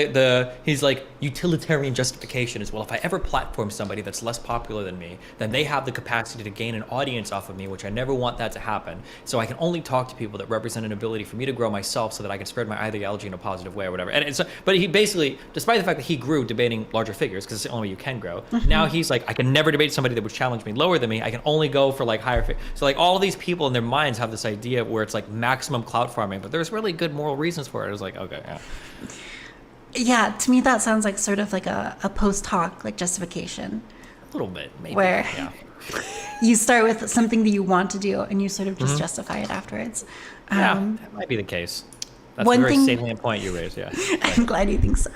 Speaker 2: he's like utilitarian justification is, well, if I ever platform somebody that's less popular than me, then they have the capacity to gain an audience off of me, which I never want that to happen. So I can only talk to people that represent an ability for me to grow myself, so that I can spread my ideology in a positive way or whatever. And it's, but he basically, despite the fact that he grew debating larger figures, because it's the only way you can grow, now he's like, I can never debate somebody that would challenge me lower than me. I can only go for like higher figures. So like all of these people in their minds have this idea where it's like maximum clout farming, but there's really good moral reasons for it. It was like, okay, yeah.
Speaker 1: Yeah, to me that sounds like sort of like a post hoc like justification.
Speaker 2: A little bit, maybe.
Speaker 1: Where
Speaker 2: yeah.
Speaker 1: you start with something that you want to do and you sort of just justify it afterwards.
Speaker 2: Yeah, that might be the case. That's
Speaker 1: one
Speaker 2: a very
Speaker 1: thing,
Speaker 2: salient point you raised, yeah.
Speaker 1: I'm glad you think so.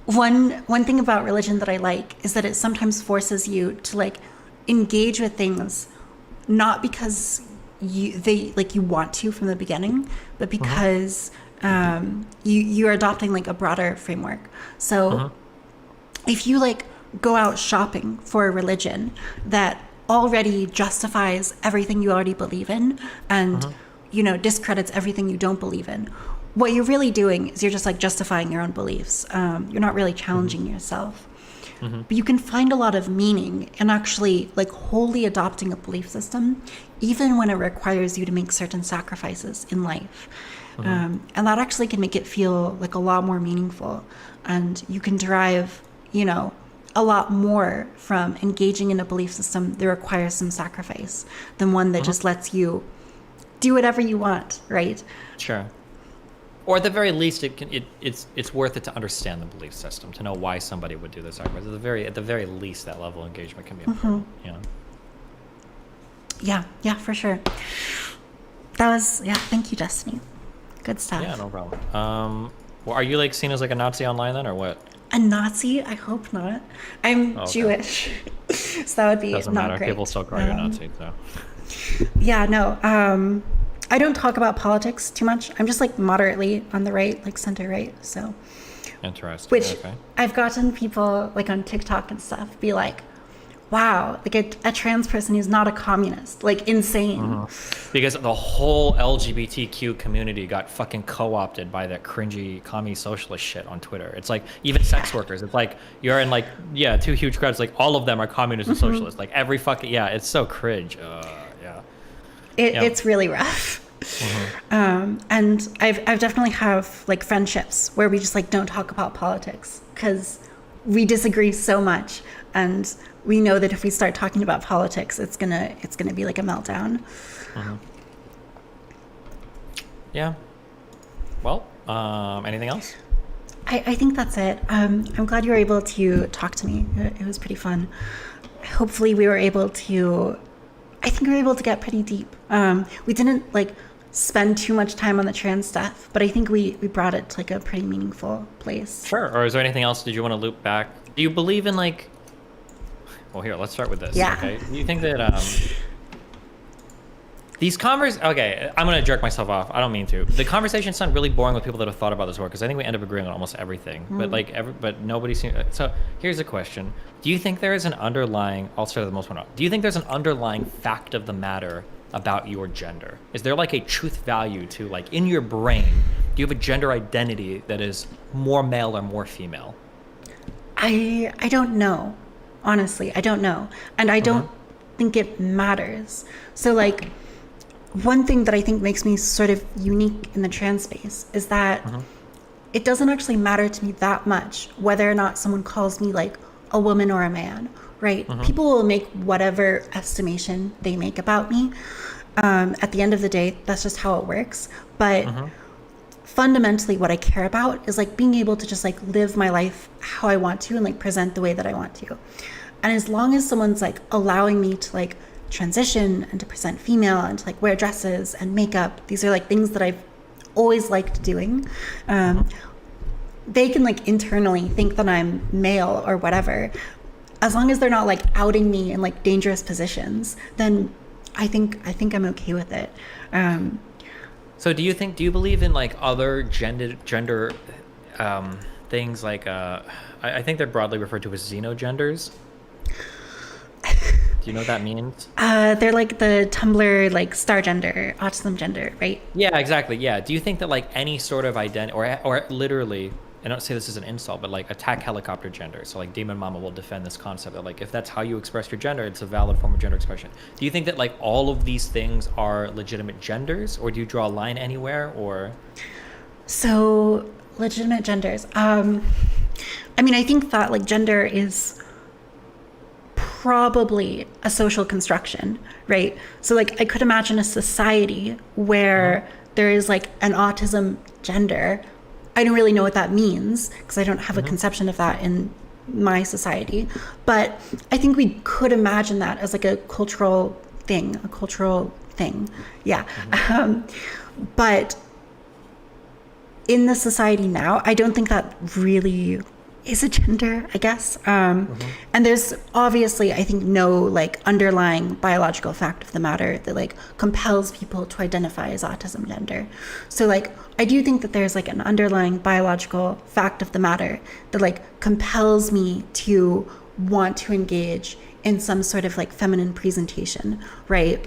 Speaker 1: One thing about religion that I like is that it sometimes forces you to like engage with things not because you want to from the beginning, but because you're adopting like a broader framework. So if you like go out shopping for a religion that already justifies everything you already believe in and discredits everything you don't believe in, what you're really doing is you're just like justifying your own beliefs. You're not really challenging yourself. But you can find a lot of meaning in actually like wholly adopting a belief system, even when it requires you to make certain sacrifices in life. And that actually can make it feel like a lot more meaningful. And you can derive, a lot more from engaging in a belief system that requires some sacrifice than one that just lets you do whatever you want, right?
Speaker 2: Sure. Or at the very least, it's worth it to understand the belief system, to know why somebody would do this sacrifice. At the very least, that level of engagement can be important.
Speaker 1: Yeah, for sure. Thank you, Destiny. Good stuff.
Speaker 2: Yeah, no problem. Well, are you like seen as like a Nazi online then, or what?
Speaker 1: A Nazi? I hope not. I'm Jewish, so that would be
Speaker 2: Doesn't
Speaker 1: not
Speaker 2: matter.
Speaker 1: great.
Speaker 2: People still call you a Nazi, so.
Speaker 1: Yeah, no. I don't talk about politics too much. I'm just like moderately on the right, like center right. So.
Speaker 2: Interesting.
Speaker 1: Which
Speaker 2: okay.
Speaker 1: I've gotten people like on TikTok and stuff be like, wow, like a trans person who's not a communist, like insane.
Speaker 2: Because the whole LGBTQ community got fucking co-opted by that cringy commie socialist shit on Twitter. It's like even sex workers. It's like you're in like two huge crowds. Like all of them are communists and socialists. Like every fucking it's so cringe.
Speaker 1: It's really rough. And I've definitely have like friendships where we just like don't talk about politics because we disagree so much, and we know that if we start talking about politics, it's gonna be like a meltdown.
Speaker 2: Yeah. Well, anything else?
Speaker 1: I think that's it. I'm glad you were able to talk to me. It was pretty fun. Hopefully we were able to, I think we were able to get pretty deep. We didn't like spend too much time on the trans stuff, but I think we brought it to like a pretty meaningful place.
Speaker 2: Sure. Or is there anything else? Did you want to loop back? Do you believe in like, well, here, let's start with this.
Speaker 1: Yeah.
Speaker 2: Okay. Do you think that these okay, I'm gonna jerk myself off. I don't mean to. The conversations sound really boring with people that have thought about this work, because I think we end up agreeing on almost everything. But like, but nobody seems. So here's a question: do you think there is an underlying? I'll start with the most one. Do you think there's an underlying fact of the matter about your gender? Is there like a truth value to like in your brain? Do you have a gender identity that is more male or more female?
Speaker 1: I don't know. Honestly, I don't know. And I don't think it matters. So like, one thing that I think makes me sort of unique in the trans space is that it doesn't actually matter to me that much whether or not someone calls me like a woman or a man, right? People will make whatever estimation they make about me. At the end of the day, that's just how it works. But fundamentally what I care about is like being able to just like live my life how I want to and like present the way that I want to. And as long as someone's like allowing me to like transition and to present female and to like wear dresses and makeup, these are like things that I've always liked doing. They can like internally think that I'm male or whatever. As long as they're not like outing me in like dangerous positions, then I think I'm okay with it.
Speaker 2: So do you believe in like other gender things like I think they're broadly referred to as xenogenders? Do you know what that means?
Speaker 1: They're like the Tumblr, like star gender, autism gender, right?
Speaker 2: Yeah, exactly. Yeah. Do you think that like any sort of identity, or literally, I don't say this as an insult, but like attack helicopter gender. So like Demon Mama will defend this concept that like if that's how you express your gender, it's a valid form of gender expression. Do you think that like all of these things are legitimate genders, or do you draw a line anywhere, or?
Speaker 1: So legitimate genders. I mean, I think that like gender is probably a social construction, right? So like I could imagine a society where there is like an autism gender. I don't really know what that means because I don't have a conception of that in my society. But I think we could imagine that as like a cultural thing, Yeah. But in the society now, I don't think that really is a gender, I guess. And there's obviously, I think, no like underlying biological fact of the matter that like compels people to identify as autism gender. So like, I do think that there's like an underlying biological fact of the matter that like compels me to want to engage in some sort of like feminine presentation, right?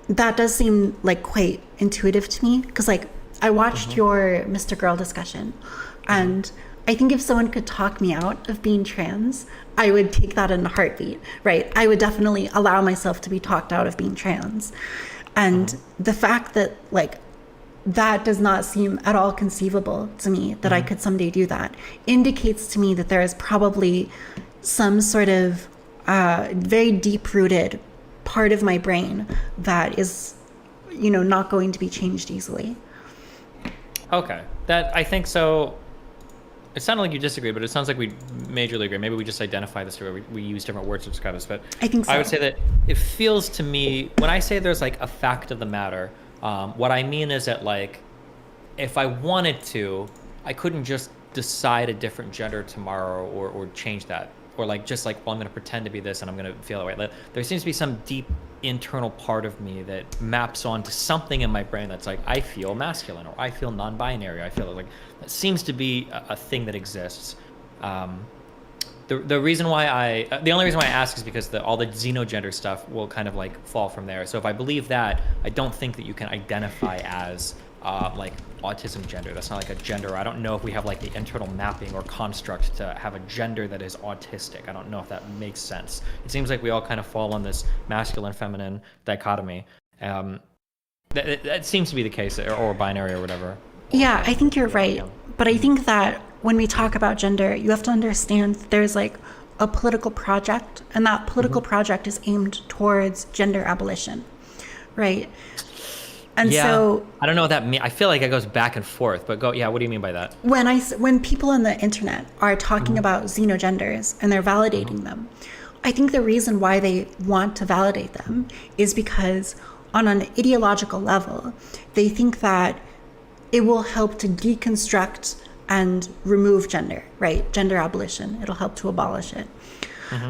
Speaker 1: That does seem like quite intuitive to me because like I watched your Mr. Girl discussion and I think if someone could talk me out of being trans, I would take that in a heartbeat, right? I would definitely allow myself to be talked out of being trans. And the fact that like that does not seem at all conceivable to me that I could someday do that indicates to me that there is probably some sort of very deep-rooted part of my brain that is, you know, not going to be changed easily.
Speaker 2: Okay, that I think so. It sounded like you disagree, but it sounds like we majorly agree. Maybe we just identify this or we use different words to describe this. But
Speaker 1: I think so.
Speaker 2: I would say that it feels to me, when I say there's like a fact of the matter, what I mean is that like, if I wanted to, I couldn't just decide a different gender tomorrow or change that. Or like, just like, well, I'm going to pretend to be this and I'm going to feel that way. Like, there seems to be some deep internal part of me that maps onto something in my brain that's like, I feel masculine or I feel non-binary. I feel like that seems to be a thing that exists. The reason why the only reason why I ask is because all the xenogender stuff will kind of like fall from there. So if I believe that, I don't think that you can identify as like autism gender. That's not like a gender. I don't know if we have like the internal mapping or construct to have a gender that is autistic. I don't know if that makes sense. It seems like we all kind of fall on this masculine feminine dichotomy. That seems to be the case, or binary or whatever.
Speaker 1: Yeah, I think you're right. But I think that when we talk about gender, you have to understand that there's like a political project, and that political project is aimed towards gender abolition, right? And
Speaker 2: yeah,
Speaker 1: so
Speaker 2: I don't know what that means. I feel like it goes back and forth, but go. Yeah, what do you mean by that?
Speaker 1: when people on the internet are talking about xenogenders and they're validating them, I think the reason why they want to validate them is because on an ideological level, they think that it will help to deconstruct and remove gender, right? Gender abolition. It'll help to abolish it.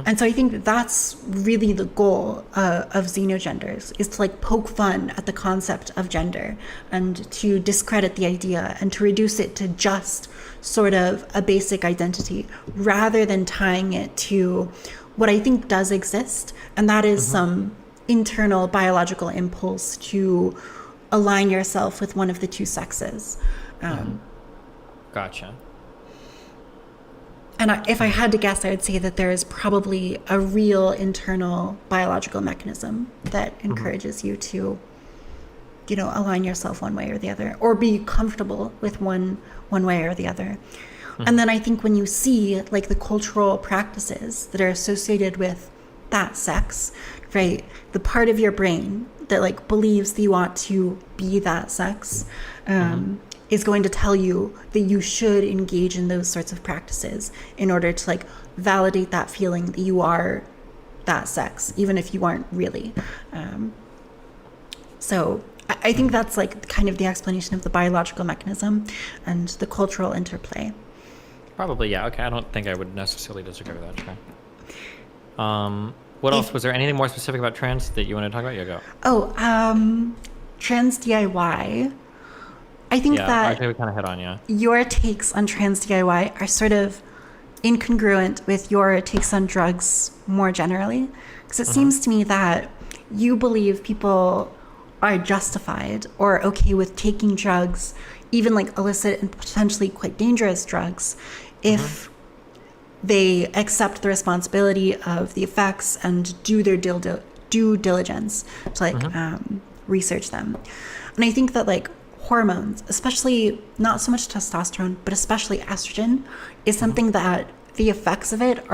Speaker 1: And so I think that that's really the goal of xenogenders, is to like poke fun at the concept of gender and to discredit the idea and to reduce it to just sort of a basic identity rather than tying it to what I think does exist. And that is some internal biological impulse to align yourself with one of the two sexes.
Speaker 2: Gotcha.
Speaker 1: And if I had to guess, I would say that there is probably a real internal biological mechanism that encourages you to, you know, align yourself one way or the other, or be comfortable with one way or the other. And then I think when you see like the cultural practices that are associated with that sex, right, the part of your brain that like believes that you want to be that sex, is going to tell you that you should engage in those sorts of practices in order to like validate that feeling that you are that sex, even if you aren't really. So I think that's like kind of the explanation of the biological mechanism and the cultural interplay.
Speaker 2: Probably, yeah. Okay, I don't think I would necessarily disagree with that. Okay. What else? Was there anything more specific about trans that you want to talk about? Yeah, go.
Speaker 1: Oh, trans DIY. I think that
Speaker 2: okay, we kind of hit on,
Speaker 1: your takes on trans DIY are sort of incongruent with your takes on drugs more generally, because it seems to me that you believe people are justified or okay with taking drugs, even like illicit and potentially quite dangerous drugs, if they accept the responsibility of the effects and do their due diligence to like research them. And I think that like hormones, especially not so much testosterone, but especially estrogen, is something that the effects of it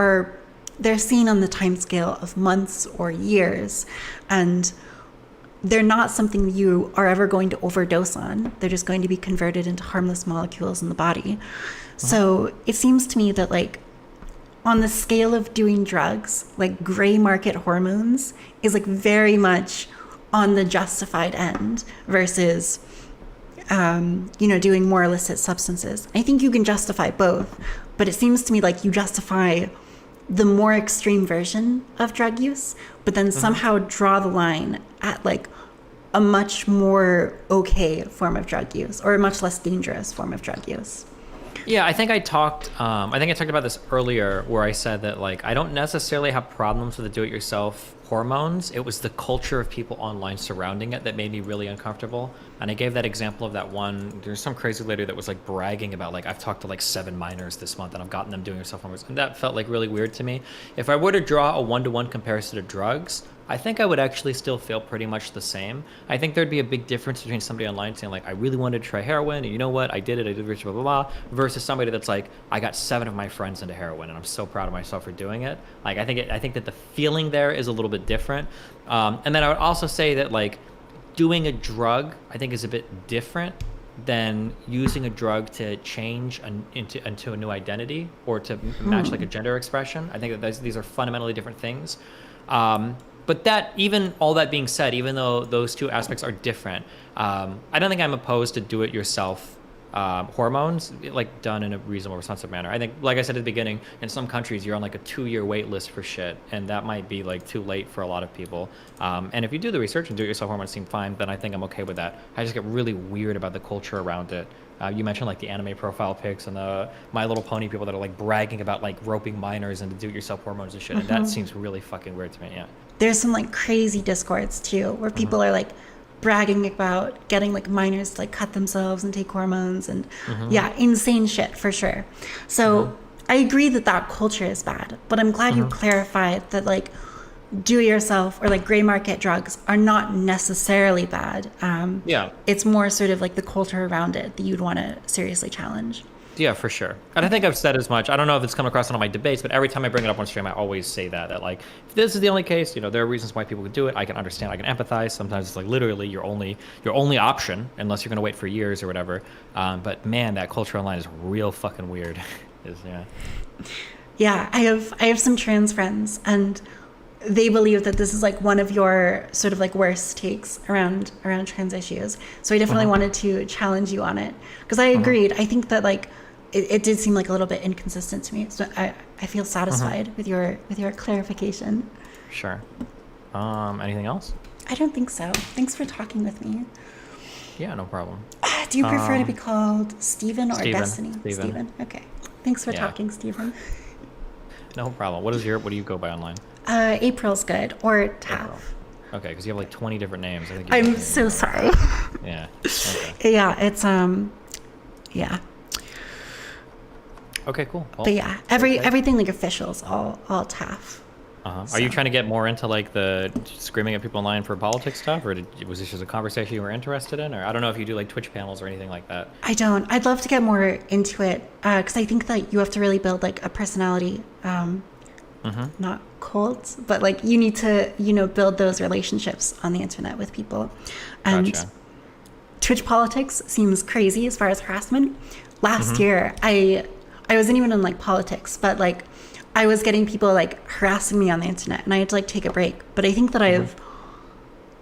Speaker 1: they're seen on the time scale of months or years, and they're not something you are ever going to overdose on. They're just going to be converted into harmless molecules in the body. So it seems to me that like on the scale of doing drugs, like gray market hormones is like very much on the justified end versus doing more illicit substances. I think you can justify both, but it seems to me like you justify the more extreme version of drug use, but then somehow draw the line at like a much more okay form of drug use or a much less dangerous form of drug use.
Speaker 2: Yeah, I think I talked about this earlier where I said that like I don't necessarily have problems with the do-it-yourself hormones. It was the culture of people online surrounding it that made me really uncomfortable. And I gave that example of that one, there's some crazy lady that was like bragging about like, I've talked to like 7 minors this month and I've gotten them doing yourself hormones. And that felt like really weird to me. If I were to draw a 1-to-1 comparison to drugs, I think I would actually still feel pretty much the same. I think there'd be a big difference between somebody online saying like, I really wanted to try heroin, and you know what, I did research, blah, blah, blah, versus somebody that's like, I got 7 of my friends into heroin and I'm so proud of myself for doing it. Like, I think that the feeling there is a little bit different. And then I would also say that like doing a drug, I think is a bit different than using a drug to change into a new identity or to match like a gender expression. I think that these are fundamentally different things. But all that being said, even though those two aspects are different, I don't think I'm opposed to do-it-yourself hormones, like done in a reasonable, responsive manner. I think, like I said at the beginning, in some countries you're on like a 2-year wait list for shit, and that might be like too late for a lot of people. And if you do the research and do-it-yourself hormones seem fine, then I think I'm okay with that. I just get really weird about the culture around it. You mentioned like the anime profile pics and the My Little Pony people that are like bragging about like roping minors into do-it-yourself hormones and shit, and that seems really fucking weird to me. Yeah.
Speaker 1: There's some like crazy discords too, where people are like bragging about getting like minors to like cut themselves and take hormones and insane shit for sure. So I agree that culture is bad, but I'm glad you clarified that like do it yourself or like gray market drugs are not necessarily bad. It's more sort of like the culture around it that you'd want to seriously challenge.
Speaker 2: Yeah, for sure. And I think I've said as much. I don't know if it's come across in all my debates, but every time I bring it up on stream, I always say that like, if this is the only case, there are reasons why people would do it. I can understand. I can empathize. Sometimes it's like literally your only option, unless you're going to wait for years or whatever. But man, that culture online is real fucking weird.
Speaker 1: Yeah, I have some trans friends, and they believe that this is like one of your sort of like worst takes around trans issues. So I definitely wanted to challenge you on it, because I agreed. I think that like it did seem like a little bit inconsistent to me. So I feel satisfied with your clarification.
Speaker 2: Sure. Anything else?
Speaker 1: I don't think so. Thanks for talking with me.
Speaker 2: Yeah, no problem.
Speaker 1: Do you prefer to be called Steven or Destiny?
Speaker 2: Steven.
Speaker 1: Okay. Thanks for talking, Steven.
Speaker 2: No problem. What do you go by online?
Speaker 1: April's good, or Taff.
Speaker 2: Okay, because you have like 20 different names.
Speaker 1: I'm so sorry.
Speaker 2: Yeah. Okay.
Speaker 1: Yeah, it's yeah.
Speaker 2: Okay, cool. Well,
Speaker 1: but yeah, everything like officials, all Taff.
Speaker 2: So. Are you trying to get more into like the screaming at people online for politics stuff, or was this just a conversation you were interested in? Or I don't know if you do like Twitch panels or anything like that.
Speaker 1: I don't. I'd love to get more into it, because I think that you have to really build like a personality. Not cults, but like you need to build those relationships on the internet with people. And
Speaker 2: Gotcha.
Speaker 1: Twitch politics seems crazy as far as harassment. Last year I wasn't even in like politics, but like I was getting people like harassing me on the internet, and I had to like take a break. But I think that I've,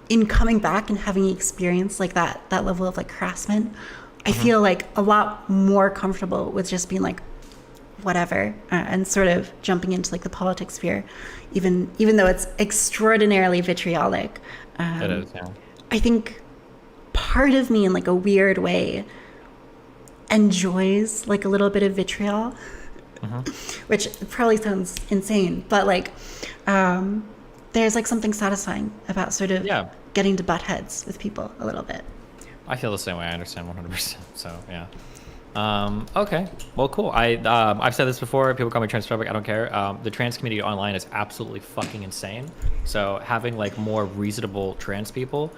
Speaker 1: in coming back and having experienced like that level of like harassment, I feel like a lot more comfortable with just being like whatever, and sort of jumping into like the politics sphere, even though it's extraordinarily vitriolic.
Speaker 2: It is, yeah.
Speaker 1: I think part of me in like a weird way enjoys like a little bit of vitriol. which probably sounds insane, but like there's like something satisfying about sort of getting to butt heads with people a little bit.
Speaker 2: I feel the same way. I understand 100%. So yeah. Okay. Well, cool. I've said this before. People call me transphobic. I don't care. The trans community online is absolutely fucking insane. So having like more reasonable trans people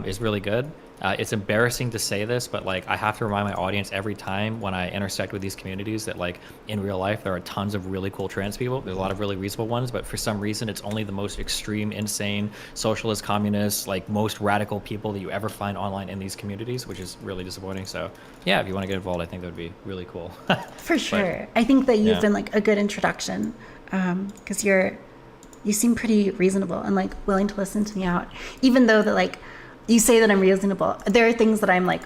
Speaker 2: is really good. It's embarrassing to say this, but like I have to remind my audience every time when I intersect with these communities that like in real life there are tons of really cool trans people. There's a lot of really reasonable ones, but for some reason it's only the most extreme, insane, socialist, communist, like most radical people that you ever find online in these communities, which is really disappointing. So yeah, if you want to get involved, I think that would be really cool.
Speaker 1: For sure. I think that you've been like a good introduction because you seem pretty reasonable and like willing to listen to me out, even though that like you say that I'm reasonable. There are things that I'm like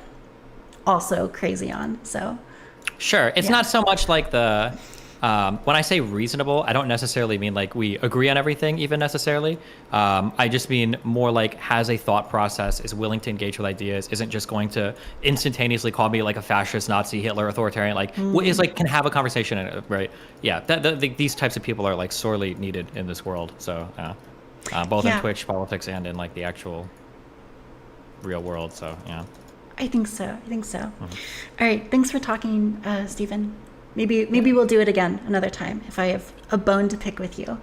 Speaker 1: also crazy on. So
Speaker 2: sure. It's not so much like the when I say reasonable, I don't necessarily mean like we agree on everything even necessarily. I just mean more like has a thought process, is willing to engage with ideas, isn't just going to instantaneously call me like a fascist, Nazi, Hitler, authoritarian, like is like can have a conversation, right? Yeah, these types of people are like sorely needed in this world. So both in Twitch politics and in like the actual real world. So yeah,
Speaker 1: I think so. All right, thanks for talking, Stephen. Maybe we'll do it again another time if I have a bone to pick with you.